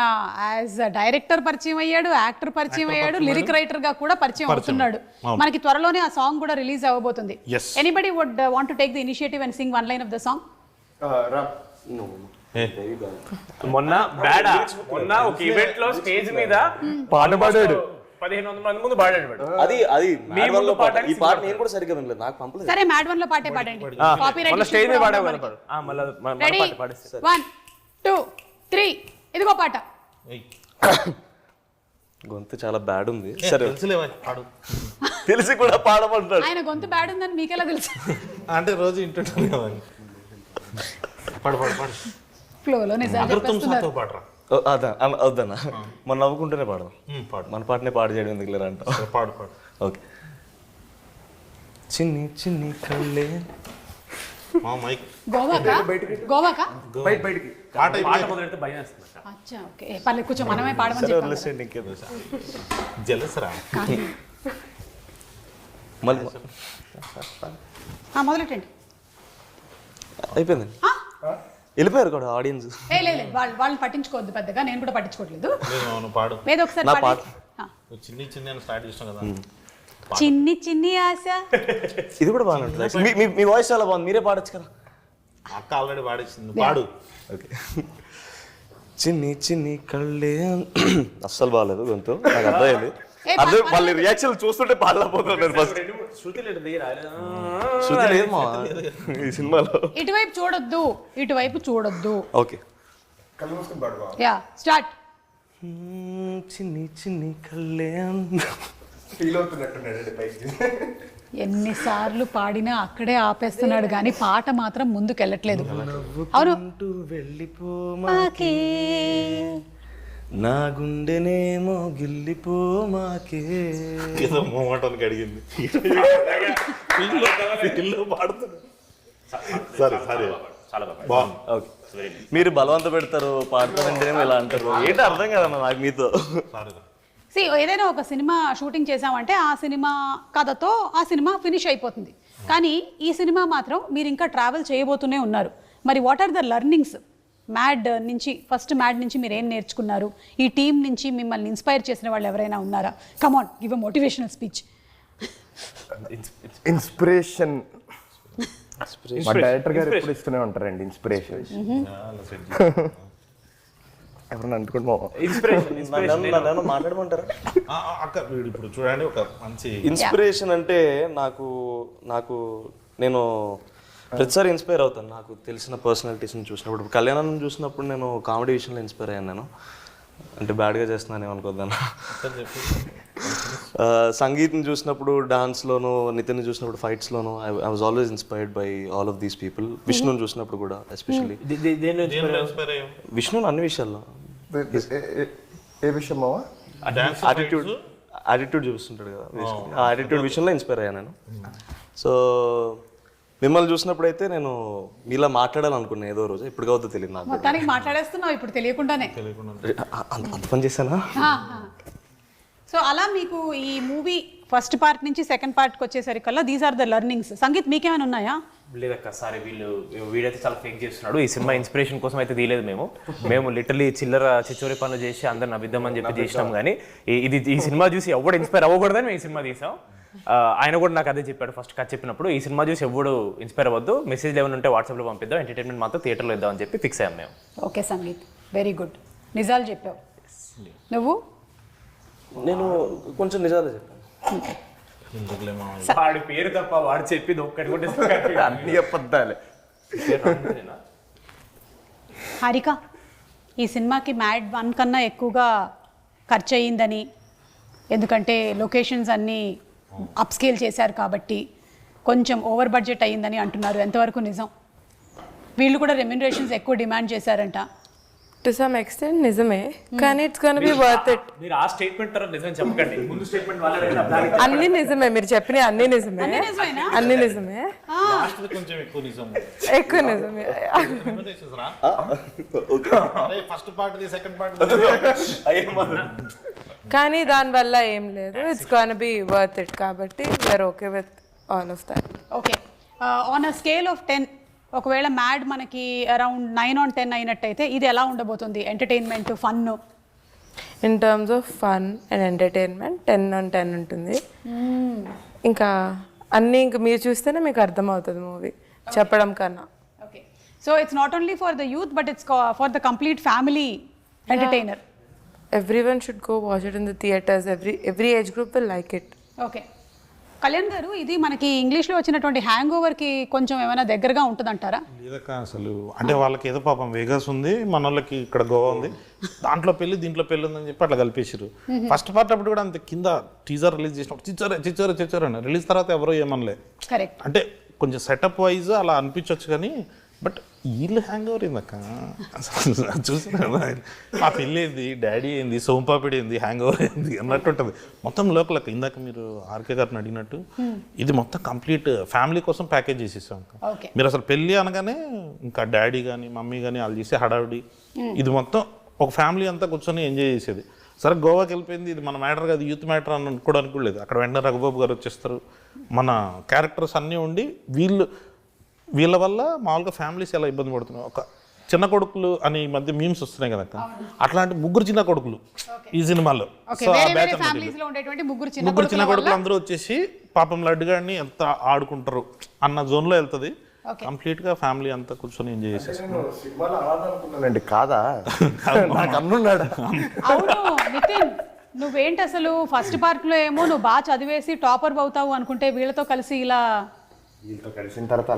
యాజ్ డైరెక్టర్ పరిచయం అయ్యాడు, యాక్టర్ పరిచయం అయ్యాడు, లిరిక్ రైటర్ గా కూడా పరిచయం అవుతున్నాడు. మనకి త్వరలోనే ఆ సాంగ్ కూడా రిలీజ్ అవ్వబోతుంది. Yes. Anybody would want to take the initiative and sing one line of the song? మొన్న ఒక ఈవెంట్ లో స్టేజ్ మీద పాట పాడాడు 1500 మంది ముందు పాడాడు వాడు. అది మీ Mad One ముందు లో పాట. పాడడానికి ఈ పాట నేను కూడా సరిగ్గా వినలేదు, నాకు పంపలేదు. సరే మ్యాడ్ వన్ లో పాటే పాడండి. మొన్న స్టేజ్ మీద పాడావు కదా పాడు. మన రెడీ, పాట పాడేస్తే 1 2 3 ఇదిగో పాట. గొంతు చాలా బ్యాడ్ ఉంది. సరే తెలుసులేవా పాడు తెలిసి కూడా పాడమంటాడు. ఆయన గొంతు బ్యాడ్ ఉందని మీకెలా తెలుసు? అంటే రోజు ఇంటుంటాను కదా. పాడు పాడు పాడు ఫ్లోలో నిజాలు అగర్ తుమ్ చెప్పేస్తున్నారు. సాతో పాడరా. వద్దన్నా మనం నవ్వుకుంటూనే పాడదాం. పాడు మన పాటనే పాడు చేయడం ఎందుకు లేరా అంట. పాడు పాడు. ఓకే. చిన్ని చిన్ని కళ్ళే మా మైక్ గోవాకా? గోవాకా? బయటికి పాట పాట మొదలెడితే భయం వేస్తుంది. అచ్చా, ఓకే. పర్లేదు, కూర్చో, మనమే పాడమని సరే చెప్పాం కదా. వదిలేసేయండి ఇంకేదో. జలస్ రా. మళ్ళీ మొదలెట్టండి. అయిపోయిందండి, వెళ్ళిపోయారు కూడా ఆడియన్స్. లేదు వాళ్ళని పట్టించుకోవద్దు పెద్దగా, నేను కూడా పట్టించుకోవట్లేదు. అవును పాడు. ఏదో ఒకసారి నా పాడండి. చిన్ని చిన్ని అని స్టార్ట్ చేస్తాం కదా. చిన్ని చిన్ని ఆశ. ఇది కూడా బాగానే ఉంటుంది. మీ వాయిస్ చాలా బాగుంది, మీరే పాడొచ్చు కదా. అక్క ఆల్రెడీ పాడేసింది, పాడు. ఓకే. చిన్ని చిన్ని కళ్ళే అస్సలు బాగాలేదు గొంతు, నాకు అర్థమైంది. అర్థం, వాళ్ళ రియాక్షన్ చూస్తుంటే పాడలేకపోతున్నాను. ఫస్ట్ శృతి లేదు దగ్గర. శృతి లేదు మా ఈ సినిమాలో. ఇటువైపు చూడొద్దు, ఇటువైపు చూడొద్దు. ఓకే. కళ్ళు మూసుకొని పాడు. Yeah, start. చిన్ని చిన్ని కళ్ళే ఫీల్ అవుతున్నట్టున్నాడు పైకి. ఎన్నిసార్లు పాడినా అక్కడే ఆపేస్తున్నాడు కానీ పాట మాత్రం ముందుకెళ్ళట్లేదు. అవును, వెళ్ళిపోమాకే నా గుండెనేమో గిల్లిపోమాకే. ఏదో మోమాటానికి అడిగింది. పాడుతుంది. సరే సరే చాలా బాగా బాగుంది. ఓకే. మీరు బలవంత పెడతారు, పాడతానంటేనేమో ఇలా అంటారు. ఏంటో అర్థం కదన్నా నాకు మీతో. సి ఏదైనా ఒక సినిమా షూటింగ్ చేసామంటే ఆ సినిమా కథతో ఆ సినిమా ఫినిష్ అయిపోతుంది. కానీ ఈ సినిమా మాత్రం మీరు ఇంకా ట్రావెల్ చేయబోతూనే ఉన్నారు. మరి what are the learnings Mad నుంచి, ఫస్ట్ మ్యాడ్ నుంచి మీరు ఏం నేర్చుకున్నారు? ఈ టీం నుంచి మిమ్మల్ని ఇన్స్పైర్ చేసిన వాళ్ళు ఎవరైనా ఉన్నారా? Come on, give a motivational speech. Inspiration మా డైరెక్టర్ గారు ఎప్పుడు ఇస్తూనే ఉంటారండి ఇన్స్పిరేషన్. ఎవరన్నా అనుకుంటున్నా ఇన్స్పిరేషన్ మాట్లాడమంటారా? అక్క వీడు ఇప్పుడు చూడండి ఒక మంచి ఇన్స్పిరేషన్ అంటే నాకు నేను ప్రతిసారి ఇన్స్పైర్ అవుతాను నాకు తెలిసిన పర్సనాలిటీస్ని చూసినప్పుడు. కళ్యాణం చూసినప్పుడు నేను కామెడీ విషయంలో ఇన్స్పైర్ అయ్యాను. నేను అంటే బ్యాడ్గా చేస్తున్నాను ఏమనుకోద్దాను. సంగీత్ని చూసినప్పుడు, డాన్స్లోను, నితిన్ని చూసినప్పుడు ఫైట్స్లోను I was always inspired by all of these people. విష్ణుని చూసినప్పుడు కూడా ఎస్పెషల్లీ. విష్ణుని అన్ని విషయాల్లో. ఏ విషయం మావా? యాటిట్యూడ్ చూపిస్తుంటాడు కదా, ఆ యాటిట్యూడ్ విషయంలో ఇన్స్పైర్ అయ్యాను నేను. సో మిమ్మల్ని చూసినప్పుడు అయితే నేను మీలా మాట్లాడాలనుకున్నాను ఏదో రోజు, ఇప్పుడు కావద్దో తెలియదు నాకు. మొత్తానికి మాట్లాడేస్తున్నావు ఇప్పుడు తెలియకుండానే. అంత పని చేశానా? సో అలా మీకు ఈ మూవీ ఫస్ట్ పార్ట్ నుంచి సెకండ్ పార్ట్కి వచ్చేసరికల్లా these are the learnings. Sangeeth మీకేమైనా ఉన్నాయా? లేదక్క, సారీ వీడైతే చాలా ఫేక్ చేస్తున్నాడు. ఈ సినిమా ఇన్స్పిరేషన్ కోసం అయితే తీయలేదు మేము లిటరలీ చిల్లర చిచ్చోరి పనులు చేసి అందరిని అబిద్దామని చెప్పి చేసినాం. కానీ ఈ సినిమా చూసి ఎవడు ఇన్స్పైర్ అవ్వకూడదని మేము ఈ సినిమా తీసాం. ఆయన కూడా నాకు అదే చెప్పాడు ఫస్ట్ కథ చెప్పినప్పుడు, ఈ సినిమా చూసి ఎవడు ఇన్స్పైర్ అవ్వద్దు, మెసేజ్ ఏమైనా ఉంటే వాట్సాప్లో పంపిద్దాం, ఎంటర్టైన్మెంట్ మాత్రం థియేటర్లో ఇద్దాం అని చెప్పి ఫిక్స్ అయ్యాం మేము. Okay sangeet, very good. నిజాలు చెప్పావు నువ్వు. నేను కొంచెం నిజాలు చెప్పాను. వాడి పేరు తప్ప వాడు చెప్పింది ఒక్కటి కూడా అన్ని అబద్ధాలే. హారిక, ఈ సినిమాకి మ్యాడ్ 1 కన్నా ఎక్కువగా ఖర్చు అయ్యిందని, ఎందుకంటే లొకేషన్స్ అన్నీ అప్స్కేల్ చేశారు కాబట్టి కొంచెం ఓవర్ బడ్జెట్ అయ్యిందని అంటున్నారు. ఎంతవరకు నిజం? వీళ్ళు కూడా రెమ్యునరేషన్స్ ఎక్కువ డిమాండ్ చేశారంట. టు సమ్ ఎక్స్టెంట్ నిజమే, కానీ it's gonna be worth it. మీరు ఆ స్టేట్మెంట్ తర్వాత నిజం చెప్పకండి, ముందు స్టేట్మెంట్ వాళ్ళే. అన్ని నిజమే, మీరు చెప్పిన అన్ని నిజమే, అన్ని నిజమే, కొంచెం ఎక్కువ నిజం. ఎక్కువ నిజమే. ఫస్ట్ పార్ట్ సెకండ్ పార్ట్ కానీ దానివల్ల ఏం లేదు, it's gonna be worth it. కాబట్టి we are okay with all of that. Okay, on a scale of 10 ఒకవేళ మ్యాడ్ మనకి అరౌండ్ 9 on 10 అయినట్టయితే ఇది ఎలా ఉండబోతుంది? Entertainment, fun. In terms of fun and entertainment 10 on 10 ఉంటుంది. ఇంకా అన్నీ ఇంకా మీరు చూస్తేనే మీకు అర్థమవుతుంది మూవీ చెప్పడం కన్నా. Okay, so it's not only for the youth but it's for the complete family entertainer. Everyone should go watch it in the theatres. Every age group will like it. Okay, Kalyan గారు, ఇది మనకి ఇంగ్లీష్లో వచ్చినటువంటి hang ఓవర్కి కొంచెం ఏమైనా దగ్గరగా ఉంటుందంటారా? లేదక్క అసలు అంటే వాళ్ళకి ఏదో పాపం వేగస్ ఉంది, మన వాళ్ళకి ఇక్కడ గోవా ఉంది, దాంట్లో పెళ్లి దీంట్లో పెళ్లి ఉందని చెప్పి అట్లా కలిపేసారు. ఫస్ట్ పార్ట్ అప్పుడు కూడా అంతే, కింద టీజర్ రిలీజ్ చేసినప్పుడు చిచ్చోరే అని, రిలీజ్ తర్వాత ఎవరో ఏమనలే. కరెక్ట్. అంటే కొంచెం సెటప్ వైజ్ అలా అనిపించవచ్చు కానీ బట్ వీళ్ళు హ్యాంగ్ ఓవర్ ఏందక్క అసలు చూసిన ఆ పెళ్ళి ఏంది, డాడీ ఏంది, సోంపాపిడి ఏంది, హ్యాంగ్ ఓవర్ ఏంది అన్నట్టు ఉంటుంది మొత్తం లోకలక్క. ఇందాక మీరు ఆర్కే గారిని అడిగినట్టు ఇది మొత్తం కంప్లీట్ ఫ్యామిలీ కోసం ప్యాకేజ్ చేసేసాం. మీరు అసలు పెళ్ళి అనగానే ఇంకా డాడీ కానీ మమ్మీ కానీ వాళ్ళు చేసే హడావిడి, ఇది మొత్తం ఒక ఫ్యామిలీ అంతా కూర్చొని ఎంజాయ్ చేసేది. సరే గోవాకి వెళ్ళిపోయింది, ఇది మన మ్యాటర్ కాదు, యూత్ మ్యాటర్ అని అనుకోవడానికి కూడా లేదు. అక్కడ వెంటనే రఘుబాబు గారు వచ్చేస్తారు, మన క్యారెక్టర్స్ అన్నీ ఉండి వీళ్ళ వల్ల మామూలుగా ఫ్యామిలీస్ ఎలా ఇబ్బంది పడుతున్నాయి. ఒక చిన్న కొడుకులు అని ఈ మధ్య మీమ్స్ వస్తున్నాయి కదా, అట్లాంటి ముగ్గురు చిన్న కొడుకులు ఈ సినిమాలో. సో ఆ బ్యాచ్ ముగ్గురు చిన్న కొడుకులు అందరూ వచ్చేసి పాపం లడ్డుగాడిని ఎంత ఆడుకుంటారు అన్న జోన్లో వెళ్తుంది. కంప్లీట్ గా ఫ్యామిలీ అంతా కూర్చొని ఎంజాయ్ చేసేసి కాదా నాకు అన్నున్నాడు. అవును నితిన్, నువ్వేంటి అసలు ఫస్ట్ పార్ట్ లో ఏమో నువ్వు బాగా చదివేసి టాపర్ అవుతావు అనుకుంటే వీళ్ళతో కలిసి ఇలా వీళ్ళతో కలిసిన తర్వాత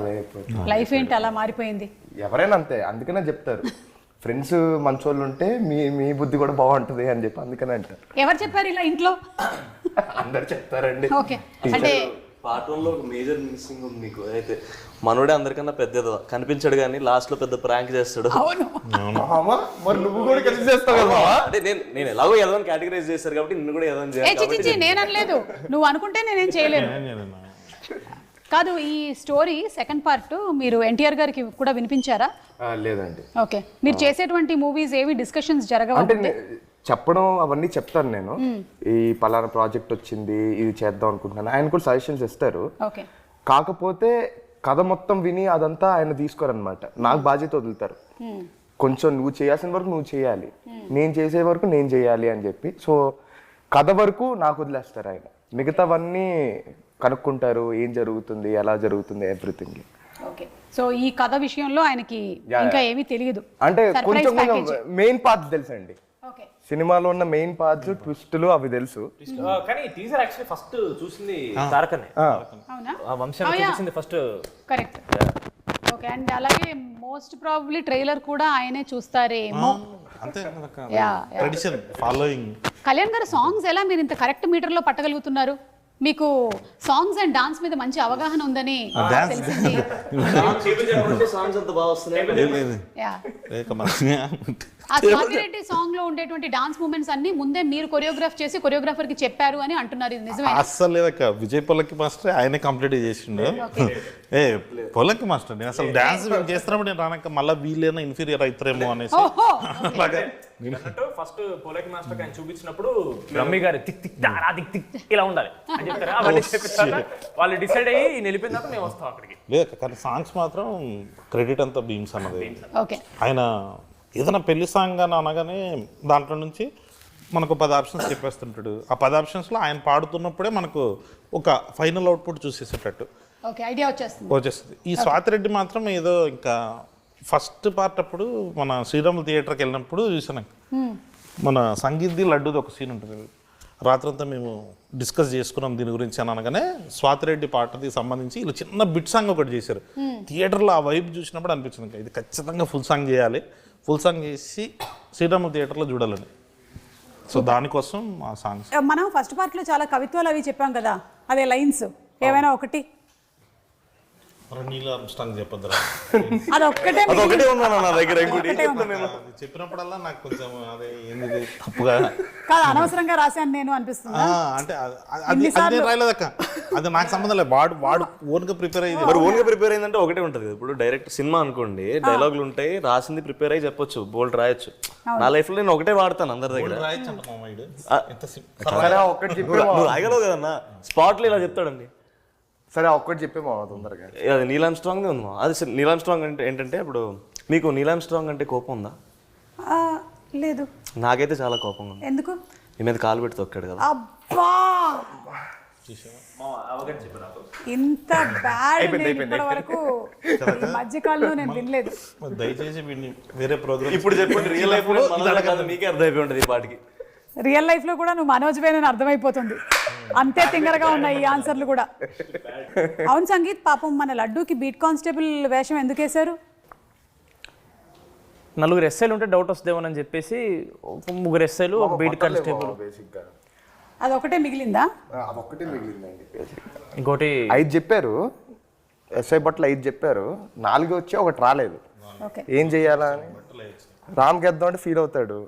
లైఫ్ ఏంటి అలా మారిపోయింది? ఎవరైనా అంతే, అందుకనే చెప్తారు ఫ్రెండ్స్ మంచోళ్ళు ఉంటే మీ బుద్ధి కూడా బాగుంటుంది అని చెప్పి అందుకనే అంటారు. ఎవరు చెప్పారు ఇలా ఇంట్లో? అందరు చెప్తారండి. ఓకే, అంటే పార్ట్ 1లో ఒక మేజర్ మిస్సింగ్ ఉంది మీకు. అయితే మనోడే అందరికన్నా పెద్దదో కనిపించాడు కానీ లాస్ట్ లో పెద్ద ప్రాంక్ చేస్తాడు. అవును, మరి నువ్వు కూడా కలిసి చేస్తావు కదా. అంటే నేను ఎలాగో ఏదో కేటగరైజ్ చేశారు కాబట్టి నిన్ను కూడా ఏదో చేయాలి. నేను అనలేదు, నువ్వు అనుకుంటే నేనేం చేయలేను. కాదు, ఈ స్టోరీ సెకండ్ పార్ట్ మీరు ఎన్టీఆర్ గారికి కూడా వినిపించారా? లేదండి. ఓకే, మీరు చేసేటువంటి మూవీస్ ఏవి డిస్కషన్స్ జరగవు? అంటే చెప్పడం అవన్నీ చెప్తాను నేను, ఈ పలానా ప్రాజెక్ట్ వచ్చింది ఇది చేద్దాం అనుకుంటున్నాను, ఆయన కూడా సజెషన్స్ ఇస్తారు. ఓకే, కాకపోతే కథ మొత్తం విని అదంతా ఆయన తీసుకోరనమాట, నాకు బాధ్యత వదులుతారు. కొంచెం నువ్వు చేయాల్సిన వరకు నువ్వు చేయాలి, నేను చేసే వరకు నేను చేయాలి అని చెప్పి. సో కథ వరకు నాకు వదిలేస్తారు ఆయన, మిగతావన్నీ కనుక్కుంటారు, ఏం జరుగుతుంది ఎలా జరుగుతుంది ఎవ్రీథింగ్. ఓకే, సో ఈ కథ విషయంలో ఆయనకి ఇంకా ఏమీ తెలియదు, అంటే కొంచెం మెయిన్ పార్ట్స్ తెలుసండి. సినిమాలో ఉన్న మెయిన్ పార్ట్స్ ట్విస్టులు అవి తెలుసు. కానీ టీజర్ యాక్చువల్లీ ఫస్ట్ చూసింది తారకనే, వంశాన్ని చూసింది ఫస్ట్. కరెక్ట్. ఓకే, అండ్ అలాగే మోస్ట్ ప్రాబబ్లీ ట్రైలర్ కూడా ఆయనే చూస్తారేమో. అంతే ట్రెడిషన్ ఫాలోయింగ్. కళ్యాణ్ గారు, సాంగ్స్ ఎలా మీరు ఇంత కరెక్ట్ మీటర్ లో పట్టగలుగుతున్నారు? మీకు సాంగ్స్ అండ్ డాన్స్ మీద మంచి అవగాహన ఉందని తెలిసింది. సాంగ్స్ అంత బాగా వస్తున్నాయి. ఆ స్వాతిరెడ్డి సాంగ్ లో ఉండేటువంటి డాన్స్ మూమెంట్స్ అన్ని ముందే మీరు కొరియోగ్రాఫ్ చేసి కొరియోగ్రాఫర్ కి చెప్పారు అని అంటున్నారు, ఇది నిజమే? అస్సలు లేదక్క, విజయ్ పొలక్కి మాస్టర్ ఆయనే కంప్లీట్ చేసిండు. పొలక్కి మాస్టర్ నేను అసలు డాన్స్ చేస్తున్నప్పుడు నేను రానక్క మళ్ళీ వీళ్ళైనా ఇన్ఫీరియర్ అవుతారేమో అనేసి. ఫస్ట్ పొలక్కి మాస్టర్ ఆయన చూపించినప్పుడు రమ్మి గారు టిక్ టిక్ టారా టిక్ టిక్ ఇలా ఉండాలి అని చెప్తారు. అవన్నీ చెప్పిస్తారు, వాళ్ళు డిసైడ్ అయ్యి వెళ్ళిపోయిన తర్వాత మేము వస్తాం అక్కడికి. లేదు కానీ సాంగ్స్ మాత్రం క్రెడిట్ అంతా భీమ్స్ అన్నది. ఓకే, ఆయన ఏదైనా పెళ్లి సాంగ్ అని అనగానే దాంట్లో నుంచి మనకు 10 ఆప్షన్స్ చెప్పేస్తుంటాడు. ఆ 10 ఆప్షన్స్లో ఆయన పాడుతున్నప్పుడే మనకు ఒక ఫైనల్ అవుట్పుట్ చూసేసేటట్టు ఐడియా వచ్చేస్తుంది. ఈ స్వాతిరెడ్డి మాత్రం ఏదో ఇంకా ఫస్ట్ పార్ట్ అప్పుడు మన శ్రీరాములు థియేటర్కి వెళ్ళినప్పుడు చూసాను, మన సంగీత్ది లడ్డూది ఒక సీన్ ఉంటుంది. రాత్రంతా మేము డిస్కస్ చేసుకున్నాం దీని గురించి అని అనగానే స్వాతిరెడ్డి పాటకి సంబంధించి ఇలా చిన్న బిట్ సాంగ్ ఒకటి చేశారు. థియేటర్లో ఆ వైబ్ చూసినప్పుడు అనిపించింది ఇంకా ఇది ఖచ్చితంగా ఫుల్ సాంగ్ చేయాలి, ఫుల్ సాంగ్ చేసి శ్రీరాములు థియేటర్లో చూడాలని. సో దానికోసం ఆ సాంగ్స్. మనం ఫస్ట్ పార్ట్లో చాలా కవిత్వాలు అవి చెప్పాం కదా, అదే లైన్స్ ఏమైనా ఒకటి చెప్పొద్దురా, అదొక్కటే ఉన్నా నా దగ్గర చెప్పినప్పుడల్లా నాకు కొంచెం అదే ఏంది తప్పుగా కాదు, అనవసరంగా రాశాను నేను అనిపిస్తుంది. అంటే అది రాయలేదక్క, అది నాకు సంబంధం లేదు. వాడు ఓన్ గా ప్రిపేర్ అయ్యింది. మరి ఓన్ గా ప్రిపేర్ అయిందంటే ఒకటే ఉంటుంది. ఇప్పుడు డైరెక్ట్ సినిమా అనుకోండి, డైలాగులు ఉంటాయి, రాసింది ప్రిపేర్ అయ్యి చెప్పొచ్చు, బోల్డ్ రాయొచ్చు. నా లైఫ్ లో నేను ఒకటే వాడతాను అందరి దగ్గర. ఒకటి నువ్వు రాయగలవు కదన్నా, స్పాట్ లో ఇలా చెప్తాడండి, సరే ఒక్కటి చెప్పే మామ తొందరగా. అది నీలామ్ స్ట్రాంగ్ ఉంది మా. అది నీలామ్ స్ట్రాంగ్ అంటే ఏంటంటే ఇప్పుడు మీకు నీలామ్ స్ట్రాంగ్ అంటే కోపం ఉందా? లేదు. నాకైతే చాలా కోపంగా ఉంది. ఎందుకు? మీ మీద కాలు పెట్టి తొక్కాడు కదా. అబ్బా ఇంత బ్యాడ్ ఇప్పటి వరకు ఈ మధ్యకాలంలో నేను వినలేదు. దయచేసి వీడిని వేరే ప్రోగ్రామ్ ఇప్పుడు చెప్పండి, రియల్ లైఫ్ లో మీకే అర్థమైపోయి ఉంటుంది ఈ పాటికి. రియల్ లైఫ్ లో కూడా నువ్వు మనోజ్ వేనని అర్థమైపోతుంది. అంతే తింగరగా ఉన్నాయి ఈ ఆన్సర్లు కూడా. అవును సంగీత్, పాపం మన లడ్డూకి బీట్ కానిస్టేబుల్ వేషం ఎందుకు వేశారు? 4 ఎస్ఐలు ఉంటే డౌట్ వస్తుందేమోనని చెప్పేసి 3 ఎస్ఐలు ఒక బీట్ కానిస్టేబుల్. బేసిక్గా అదొకటే మిగిలిందా? అదొక్కటే మిగిలిందండి. ఇంకోటి 5 చెప్పారు, ఎస్ఐ బట్టలు 5 చెప్పారు, 4 వచ్చి ఒకటి రాలేదు. ఓకే, ఏం చెయ్యాలా అని రామ్ గెద్దాం అంటే ఫీల్ అవుతాడు.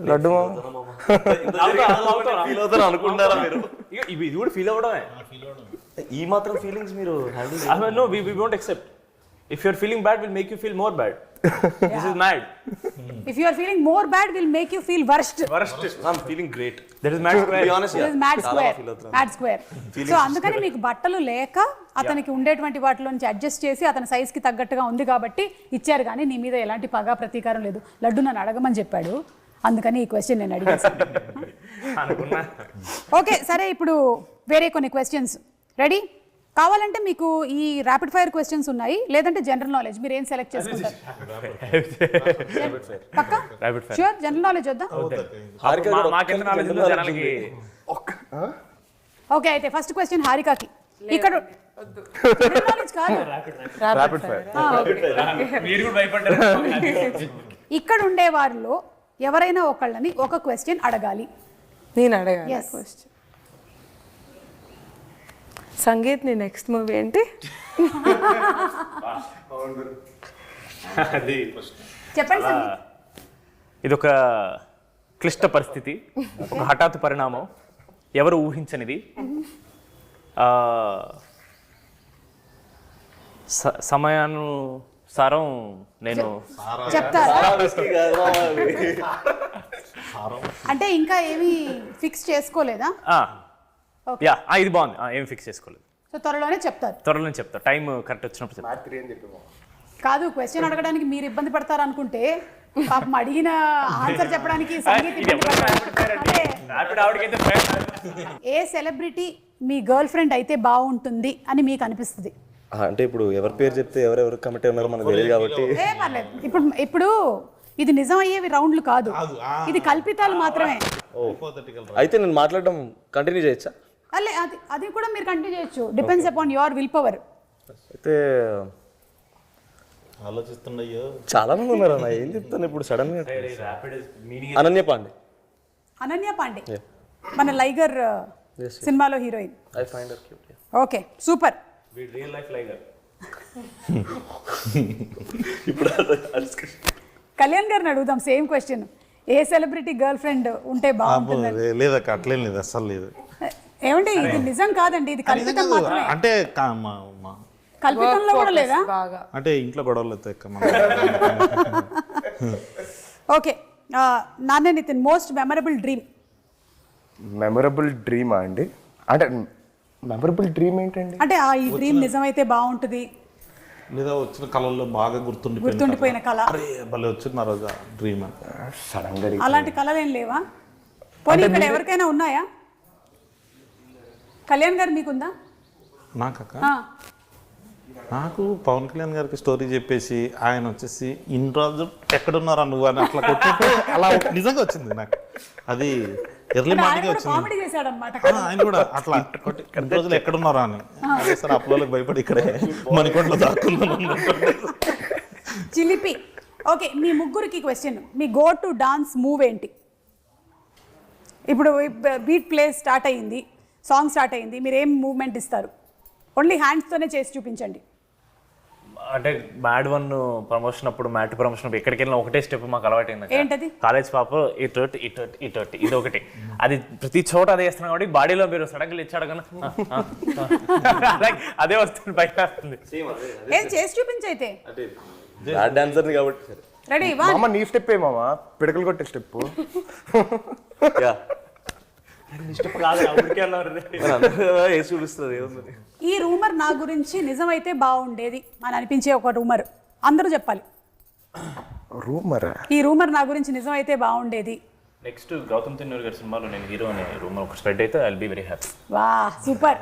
లడ్డు ఫీల్ అవుతారు అనుకుంటారా మీరు? ఇది కూడా ఫీల్ అవ్వడమే. ఈ మాత్రం ఫీలింగ్స్ మీరు handle No, we won't accept. If you're feeling bad, we'll make you feel more bad. This is mad. If you are feeling more bad, we'll make you feel worst. Worst. I'm feeling great. That is mad square. Be honest, This yeah. is mad చాలా square. feel అవుతున్నాను. Mad square. So అందుకని మీకు బట్టలు లేక అతనికి ఉండేటువంటి వాటిలోంచి adjust చేసి అతని సైజ్ కి తగ్గట్టుగా ఉంది కాబట్టి ఇచ్చారు, కానీ నీ మీద ఎలాంటి పగా ప్రతీకారం లేదు. లడ్డు నన్ను అడగమని చెప్పాడు, అందుకని ఈ క్వశ్చన్ నేను అడిగేసాను. అనుకున్నా. ఓకే సరే, ఇప్పుడు వేరే కొన్ని క్వశ్చన్స్ రెడీ కావాలంటే మీకు ఈ ర్యాపిడ్ ఫైర్ క్వశ్చన్స్ ఉన్నాయి, లేదంటే జనరల్ నాలెడ్జ్, మీరు ఏం సెలెక్ట్ చేసుకుంటారు? పక్కా? Rapid fire. Sure, general knowledge వద్దా? మాకెంత నాలెడ్జ్ ఉందో జనాలకి. ఓకే, అయితే ఫస్ట్ క్వశ్చన్ హారికాకి. ఇక్కడ జనరల్ నాలెడ్జ్ కాదు, ర్యాపిడ్ ఫైర్. మీరు కూడా భయపడ్డారు. ఇక్కడ ఉండే వారిలో ఎవరైనా ఒకళ్ళని ఒక క్వశ్చన్ అడగాలి. నేను అడగాలి Yes. క్వశ్చన్. సంగీత్, నీ నెక్స్ట్ మూవీ ఏంటి? అది చెప్పండి సంగీత్. ఇదొక క్లిష్ట పరిస్థితి, ఒక హఠాత్ పరిణామం, ఎవరు ఊహించనిది. సమయానుసారం నేను చెప్తారా? అంటే ఇంకా ఏమీ ఫిక్స్ చేసుకోలేదా? ఇది బాగుంది, ఏం ఫిక్స్ చేసుకోలేదు. సో త్వరలోనే చెప్తారు. త్వరలో చెప్తా, టైం కరెక్ట్ వచ్చినప్పుడు చెప్తా. కాదు, క్వశ్చన్ అడగడానికి మీరు ఇబ్బంది పడతారు అనుకుంటే పాపం అడిగిన ఆన్సర్ చెప్పడానికి సంగీత్ ఇబ్బంది పడతారు. ఏ సెలబ్రిటీ మీ గర్ల్ ఫ్రెండ్ అయితే బాగుంటుంది అని మీకు అనిపిస్తుంది? అంటే ఇప్పుడు ఎవరి పేరు చెప్తే ఎవరెవరు కమిటీ ఉన్నారో మనకు తెలియదు కాబట్టి ఏ పర్లేదు. ఇప్పుడు ఇది నిజం అయ్యేవి రౌండ్లు కాదు, ఇది కల్పితాలు మాత్రమే. అయితే నేను మాట్లాడడం కంటిన్యూ చేయొచ్చా? అల్లే అది కూడా మీరు కంటిన్యూ చేయొచ్చు, depends upon your will power. అయితే ఆలోచిస్తున్నాయో చాలా మంది ఉన్నారు అన్న, ఏం చెప్తాను ఇప్పుడు సడన్ గా. అనన్య పాండే. అనన్య పాండే మన లైగర్ సినిమాలో heroine. I find her cute. Okay, super. Real life Liger. ఇప్పుడు కళ్యాణ్ గారిని అడుగుదాం సేమ్ క్వశ్చన్. ఏ సెలబ్రిటీ గర్ల్ ఫ్రెండ్ ఉంటే బాగుంటుంది? లేదక్క, అట్లేం లేదు, అస్సలు లేదు. ఏమంటే ఇది నిజం కాదండి, ఇది కల్పితం మాత్రమే. అంటే కల్పితంలో కూడా లేదా? బాగా అంటే ఇంట్లో గొడవలు అవుతాయి. ఓకే, నాన్నే Nithin, most memorable dream. Memorable డ్రీమా అండి? అంటే మెమరబుల్ డ్రీమ్ ఏంటండి? అంటే ఈ డ్రీమ్ నిజమైతే బాగుంటుంది, లేదా వచ్చిన కళల్లో బాగా గుర్తుండిపోయిన కళ. భలే వచ్చింది ఆ రోజు డ్రీమ్ అని. సడన్ గా అలాంటి కళలు ఏం లేవా? పోనీ ఇక్కడ ఎవరికైనా ఉన్నాయా? కళ్యాణ్ గారు మీకుందా? నాకక్క, నాకు పవన్ కళ్యాణ్ గారికి స్టోరీ చెప్పేసి ఆయన వచ్చేసి ఇన్ని రోజులు ఎక్కడున్నారా నువ్వు అని అట్లా కొట్టినట్టు అలా నిజంగా వచ్చింది నాకు. అది ఎర్లీ మార్నింగ్ వచ్చింది. కామెడీ చేశాడు అన్నమాట. ఆయన కూడా అట్లా కొట్టి ఇన్ని రోజులు ఎక్కడున్నారా అని. అదే సార్ అప్పులోకి భయపడి ఇక్కడే మణికొండలో దాక్కున్నాను. చిలిపి. ఓకే, మీ ముగ్గురికి question. Me go to dance move ఏంటి? ఇప్పుడు బీట్ ప్లే స్టార్ట్ అయ్యింది, సాంగ్ స్టార్ట్ అయ్యింది, మీరు ఏం మూవ్మెంట్ ఇస్తారు? ఓన్లీ హ్యాండ్స్తోనే చేసి చూపించండి. అంటే మ్యాడ్ 1 ప్రమోషన్ అప్పుడు, మ్యాట్ ప్రమోషన్ అప్పుడు ఎక్కడికి వెళ్ళినా ఒకటే స్టెప్ మాకు అలవాటైంది. ఏంటది? కాలేజ్ పాప ఇటు ఇది ఒకటి, అది ప్రతి చోట అదే వేస్తున్నాం కాబట్టి బాడీలో మీరు సడన్గా ఇచ్చాడు కన్నా అదే వస్తుంది, బయట వస్తుంది. ఏం చేసి చూపించైతే. డాన్సర్ కాబట్టి రెడీ? మామ నీ స్టెప్ ఏ మామ, పిడకలు కొట్టే స్టెప్. కాదు ఊరికే అన్నారు. మరి అందరూ వేసి చూపిస్తారు ఏముంది. ఈ రూమర్ నా గురించి నిజమైతే బాగుండేది అని అనిపించే ఒక రూమర్ అందరూ చెప్పాలి. రూమర్ ఈ రూమర్ నా గురించి నిజమైతే బాగుండేది. నెక్స్ట్ గౌతమ్ తిన్నూరు గారి సినిమాలో నేను హీరో అనే రూమ్ ఒక స్ప్రెడ్ అయితే I will be very happy. వా సూపర్.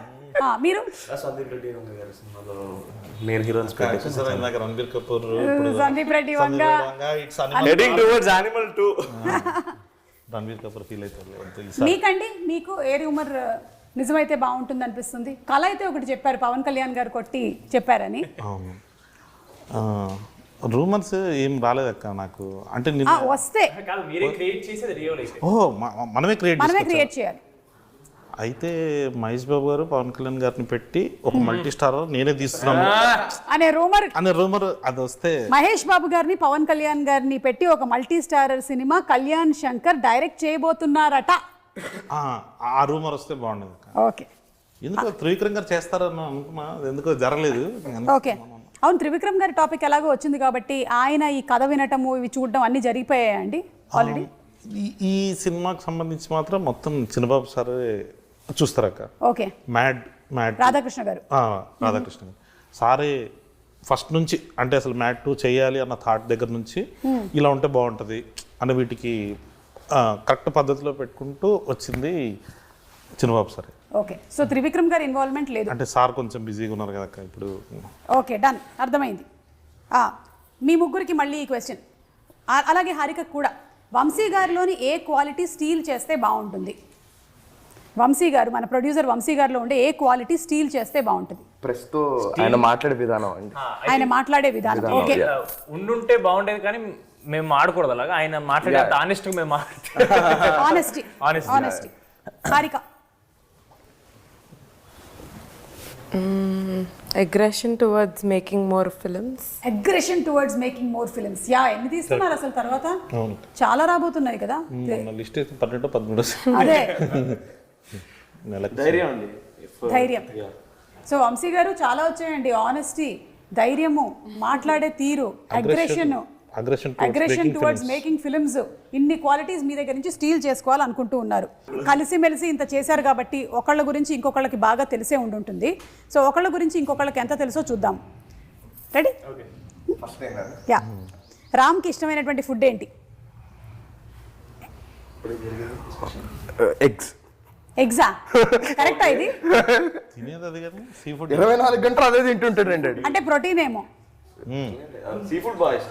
మీరు సందీప్ రెడ్డి గారి సినిమాలో నేను heroine Ranbir Kapoor, Sandeep Reddy Vanga heading towards Animal 2. Ranbir Kapoor feel అవుతారు. మీకండి మీకు ఏ రూమర్ నిజమైతే బాగుంటుంది అనిపిస్తుంది? కళ అయితే ఒకటి చెప్పారు, పవన్ కళ్యాణ్ గారు కొట్టి చెప్పారని. అవును, రూమర్స్ ఏం రాలేదక్క నాకు. అంటే వస్తే కాదు మీరే క్రియేట్ చేసేది రియల్ అయితే. ఓహో మనమే క్రియేట్ చేయాలి. అయితే మహేష్ బాబు గారు పవన్ కళ్యాణ్ గారిని పెట్టి ఒక మల్టీ స్టార్ నేనే తీస్తున్నాను అనే రూమర్ అది వస్తే, మహేష్ బాబు గారిని పవన్ కళ్యాణ్ గారిని పెట్టి ఒక మల్టీ స్టారర్ సినిమా కళ్యాణ్ శంకర్ డైరెక్ట్ చేయబోతున్నారట. ఆ రూమర్ వస్తే బాగుండదు. ఓకే, ఎందుకో త్రివిక్రమ్ గారు చేస్తారని అనుకున్నా, ఎందుకో జరగలేదు. ఓకే, అవును, త్రివిక్రమ్ గారి టాపిక్ ఎలాగో వచ్చింది కాబట్టి ఆయన ఈ కథ వినటము ఇవి చూడడం అన్ని జరిగిపోయాయండి ఆల్రెడీ. ఈ సినిమాకి సంబంధించి మాత్రం మొత్తం చిన్నబాబు సార్ చూస్తారక్క. ఓకే, మ్యాడ్ రాధాకృష్ణ గారు సారే ఫస్ట్ నుంచి, అంటే అసలు మ్యాడ్ 2 చేయాలి అన్న థాట్ దగ్గర నుంచి ఇలా ఉంటే బాగుంటుంది అన్న వీటికి కరెక్ట్ పద్ధతిలో పెట్టుకుంటూ వచ్చింది చిన్నబాబు సార్. ఓకే, సో త్రివిక్రమ్ గారి ఇన్వాల్వ్మెంట్ లేదు అంటే సార్ కొంచెం బిజీగా ఉన్నారు కదా ఇప్పుడు. ఓకే, డన్, అర్థమైంది. మీ ముగ్గురికి మళ్ళీ ఈ క్వశ్చన్, అలాగే హారిక కూడా. వంశీ గారిలోని ఏ క్వాలిటీ స్టీల్ చేస్తే బాగుంటుంది? వంశీ గారు, మన ప్రొడ్యూసర్ వంశీ గారిలో ఉండే ఏ క్వాలిటీ స్టీల్ చేస్తే బాగుంటుంది? ప్రెస్తో ఆయన మాట్లాడే విధానం అండి. ఆయన మాట్లాడే విధానం. ఓకే, ఉండుంటే బాగుండేది కానీ మేము ఆడకూడదు అలాగా. ఆయన మాట్లాడే ఆనెస్ట్ మేము honesty. Harika aggression towards making more films. Yeah, ఎన్ని తీస్తున్నారు అసలు తర్వాత? చాలా రాబోతున్నాయి కదా. లిస్ట్ 12-13 అదే ధైర్యం అండి, ధైర్యం. సో వంశీ గారు చాలా వచ్చాయండి. ఆనెస్టీ, ధైర్యము, మాట్లాడే తీరు, అగ్రెషన్ టువర్డ్స్ మేకింగ్ ఫిల్మ్స్, ఇన్ని క్వాలిటీస్ మీ దగ్గర నుంచి స్టీల్ చేసుకోవాలనుకుంటూ ఉన్నారు. కలిసిమెలిసి ఇంత చేశారు కాబట్టి ఒకళ్ళ గురించి ఇంకొకళ్ళకి బాగా తెలిసే ఉండుంటుంది. సో ఒకళ్ళ గురించి ఇంకొకళ్ళకి ఎంత తెలుసో చూద్దాం. రెడీ? యా. రామ్కి ఇష్టమైనటువంటి ఫుడ్ ఏంటి? ఎగ్జా? కరెక్టా ఇది? 24 గంటలు అదే తింటుంటాడండి. అంటే ప్రోటీన్ ఏమో. Sea food boys.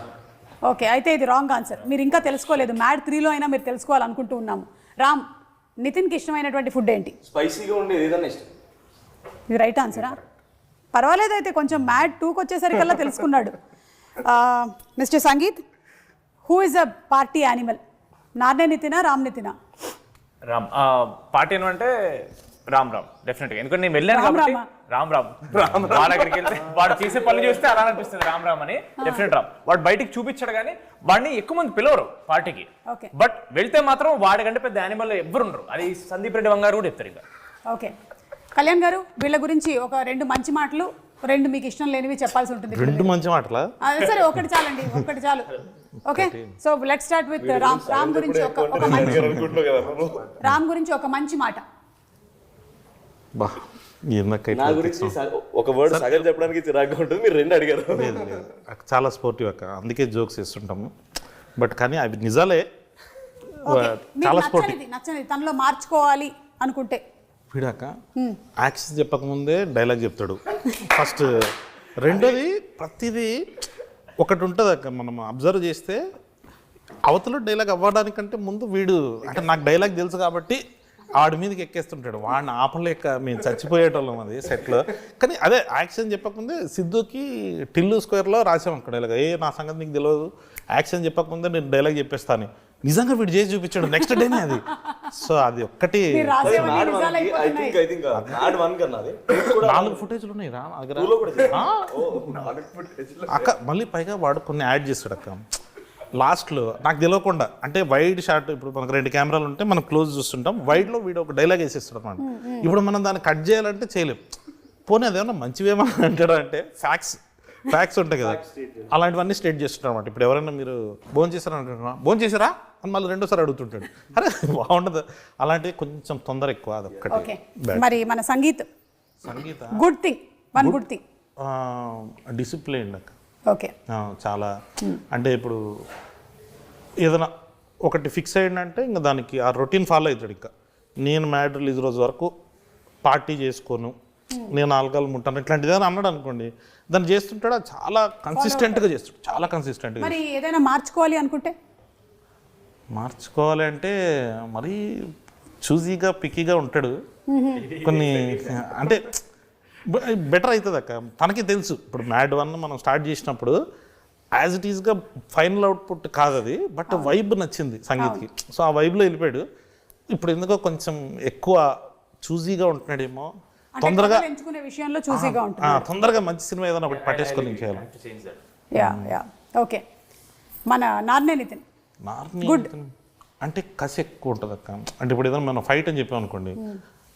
ఓకే, అయితే ఇది రాంగ్ ఆన్సర్. మీరు ఇంకా తెలుసుకోలేదు. మ్యాడ్ 3లో అయినా మీరు తెలుసుకోవాలనుకుంటూ ఉన్నాము. రామ్, నితిన్కి ఇష్టమైనటువంటి ఫుడ్ ఏంటి? స్పైసీగా ఉండేది ఏదైనా ఇష్టం. ఇది రైట్ ఆన్సరా? పర్వాలేదు, అయితే కొంచెం మ్యాడ్ 2కి వచ్చేసరికల్లా తెలుసుకున్నాడు. Mister Sangeeth, who is a party animal? Narne నితినా, రామ్ నితినా? రామ్. పార్టీ అంటే రామ్ డెఫినెట్గా. ఎందుకంటే నేను వెళ్ళాను కాబట్టి రామ్ వాళ్ళ దగ్గరికి వెళ్తే వాడు చేసే పనులు చూస్తే అలా అనిపిస్తుంది రామ్ అని. డెఫినెట్ రామ్. వాడు బయటికి చూపించాడు కానీ వాడిని ఎక్కువ మంది పిలవరు పార్టీకి. బట్ వెళ్తే మాత్రం వాడికంటే పెద్ద యానిమల్ ఎవ్వరు ఉండరు. అది సందీప్ రెడ్డి వంగారు కూడా చెప్తారు. ఇంకా ఓకే, కళ్యాణ్ గారు, వీళ్ళ గురించి ఒక 2 మంచి మాటలు, 2 మీకు ఇష్టం లేనివి చెప్పాల్సి ఉంటుంది. 2 మంచి మాటలా? సరే, ఒకటి చాలండి, ఒకటి చాలు. Okay, so let's start with Ram గురించి ఒక మంచి మాట. నా గురించి ఒక వర్డ్ సగం చెప్పడానికి చిరాగ్గా ఉంటుంది. మీరు 2 అడిగారు. చాలా స్పోర్టివ్ అక్క, అందుకే జోక్స్ చేస్తుంటాము. బట్ కానీ అవి నిజాలే. చాలా స్పోర్టివ్. నచ్చనిది తనలో మార్చుకోవాలి అనుకుంటే వీడాక యాక్షన్ చెప్పకముందే డైలాగ్ చెప్తాడు ఫస్ట్. రెండోది, ప్రతిదీ ఒకటి ఉంటుంది అక్క, మనం అబ్జర్వ్ చేస్తే అవతల డైలాగ్ అవ్వడానికంటే ముందు వీడు, అంటే నాకు డైలాగ్ తెలుసు కాబట్టి ఆడి మీదకి ఎక్కేస్తుంటాడు. వాడిని ఆపలేక మేము చచ్చిపోయేటోళ్ళం అది సెట్లో. కానీ అదే యాక్షన్ చెప్పకముందే సిద్ధుకి టిల్లు స్క్వేర్లో రాసాం అక్కడ డైలాగ్. నా సంగతి నీకు తెలియదు, యాక్షన్ చెప్పకముందే నేను డైలాగ్ చెప్పేస్తాను. నిజంగా వీడు చేసి చూపించాడు నెక్స్ట్ డేనే అది. సో అది ఒక్కటి 4 ఫుటేజ్లు ఉన్నాయి రా అక్క. మళ్ళీ పైగా వాడు కొన్ని యాడ్ చేస్తాడు అక్క లాస్ట్లో, నాకు తెలియకుండా. అంటే వైడ్ షాట్, ఇప్పుడు మనకు 2 కెమెరాలు ఉంటే మనం క్లోజ్ చూస్తుంటాం, వైడ్లో వీడు ఒక డైలాగ్ వేసేస్తాడు అనమాట. ఇప్పుడు మనం దాన్ని కట్ చేయాలంటే చేయలేం. పోనీ అదేమన్నా మంచివేమో అంటాడు అంటే ఫ్యాక్ట్స్ ఉంటాయి కదా, అలాంటివన్నీ స్టేట్ చేస్తుంటారు అనమాట. ఇప్పుడు ఎవరైనా మీరు భోజనం చేస్తారా అంటున్నా, భోజనం చేసారా అని మళ్ళీ రెండోసారి అడుగుతుంటాడు. అరే బాగుండదు, అలాంటివి కొంచెం తొందర ఎక్కువ, అదొక్కటి. ఓకే, మరి మన Sangeeth Sangeetha good thing, one good thing. Discipline అక్క. ఓకే, చాలా అంటే ఇప్పుడు ఏదైనా ఒకటి ఫిక్స్ అయ్యిందంటే ఇంకా దానికి ఆ రొటీన్ ఫాలో అవుతాడు. ఇంకా నేను మ్యాడ్ రిలీజ్ రోజు వరకు పార్టీ చేసుకోను, నేను ఆల్కహాల్ ముట్టాను, ఇట్లాంటిది ఏదైనా అన్నాడు అనుకోండి, దాన్ని చేస్తుంటాడు. అది చాలా కన్సిస్టెంట్గా చేస్తాడు, చాలా కన్సిస్టెంట్గా. మరి ఏదైనా మార్చుకోవాలి అనుకుంటే? మార్చుకోవాలి అంటే మరీ చూజీగా పిక్కీగా ఉంటాడు కొన్ని, అంటే బెటర్ అవుతుంది అక్క. తనకి తెలుసు ఇప్పుడు మ్యాడ్ 1 మనం స్టార్ట్ చేసినప్పుడు యాజ్ ఇట్ ఈస్గా ఫైనల్ అవుట్పుట్ కాదు అది, బట్ వైబ్ నచ్చింది సంగీత్కి. సో ఆ వైబ్లో వెళ్ళిపోయాడు. ఇప్పుడు ఎందుకో కొంచెం ఎక్కువ చూజీగా ఉంటున్నాడేమో, తొందరగా ఎంచుకునే విషయంలో చూసిగా ఉంటుంది. తొందరగా మంచి సినిమా ఏదైనా ఒకటి పట్టేసుకొని చేయాలి. Yeah yeah okay. మన నార్నే నితిన్ గుడ్ అంటే కసి ఎక్కువ ఉంటుంది అక్క. అంటే ఇప్పుడు ఏదైనా మనం ఫైట్ అని చెప్పాం అనుకోండి,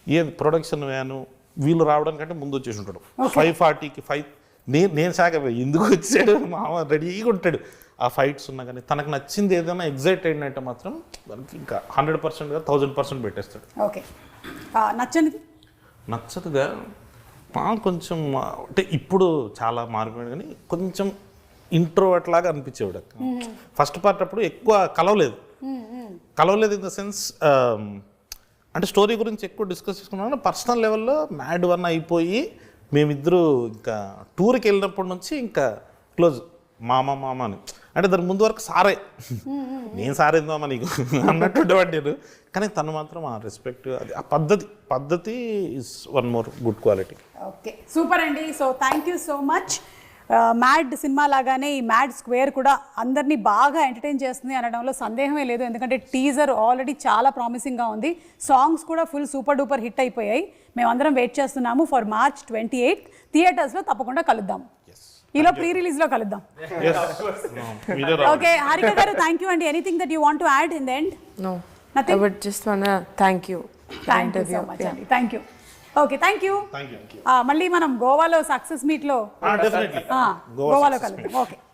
ఏ ప్రొడక్షన్ వ్యాను వీళ్ళు రావడానికంటే ముందు వచ్చేసి ఉంటాడు. 5:40కి ఫైట్, నేను శాఖ ఎందుకు వచ్చాడు మామ రెడీగా ఉంటాడు. ఆ ఫైట్స్ ఉన్నా కానీ తనకు నచ్చింది ఏదైనా ఎగ్జైట్ అయిందంటే మాత్రం దానికి ఇంకా 100%గా 1000% పెట్టేస్తాడు. ఓకే, నచ్చనిది? నచ్చదుగా కొంచెం అంటే ఇప్పుడు చాలా మారిపోయాడు, కానీ కొంచెం ఇంట్రోవర్ట్ లాగా అనిపించేవాడు అక్క. ఫస్ట్ పార్ట్ అప్పుడు ఎక్కువ కలవలేదు ఇన్ ద సెన్స్ అంటే స్టోరీ గురించి ఎక్కువ డిస్కస్ చేసుకున్నాను. పర్సనల్ లెవెల్లో మ్యాడ్ 1 అయిపోయి మేమిద్దరూ ఇంకా టూర్కి వెళ్ళినప్పటి నుంచి ఇంకా క్లోజ్, మామ అని. అంటే దాని ముందు వరకు సారే, నేను సారేందామా నీకు అన్నట్టు ఉండేవాడు నేను. కానీ తను మాత్రం ఆ రెస్పెక్ట్, అది ఆ పద్ధతి is one more good quality. Okay, super అండి. So thank you so much. Mad సినిమా లాగానే ఈ మ్యాడ్ స్క్వేర్ కూడా అందరినీ బాగా ఎంటర్టైన్ చేస్తుంది అనడంలో సందేహమే లేదు. ఎందుకంటే టీజర్ ఆల్రెడీ చాలా ప్రామిసింగ్గా ఉంది, సాంగ్స్ కూడా ఫుల్ సూపర్ డూపర్ హిట్ అయిపోయాయి. మేమందరం వెయిట్ చేస్తున్నాము ఫర్ March 28 థియేటర్స్లో. తప్పకుండా కలుద్దాం, ఈలో ప్రీ రిలీజ్లో కలుద్దాం. ఓకే హారిక గారు, థ్యాంక్ యూ అండి. Anything that you want to add in the end? No. Nothing? I would just wanna thank you. Thank you so much అండి. Thank you. Okay, thank you. మళ్ళీ మనం గోవాలో సక్సెస్ మీట్లో definitely గోవాలో కలుద్దాం. Okay.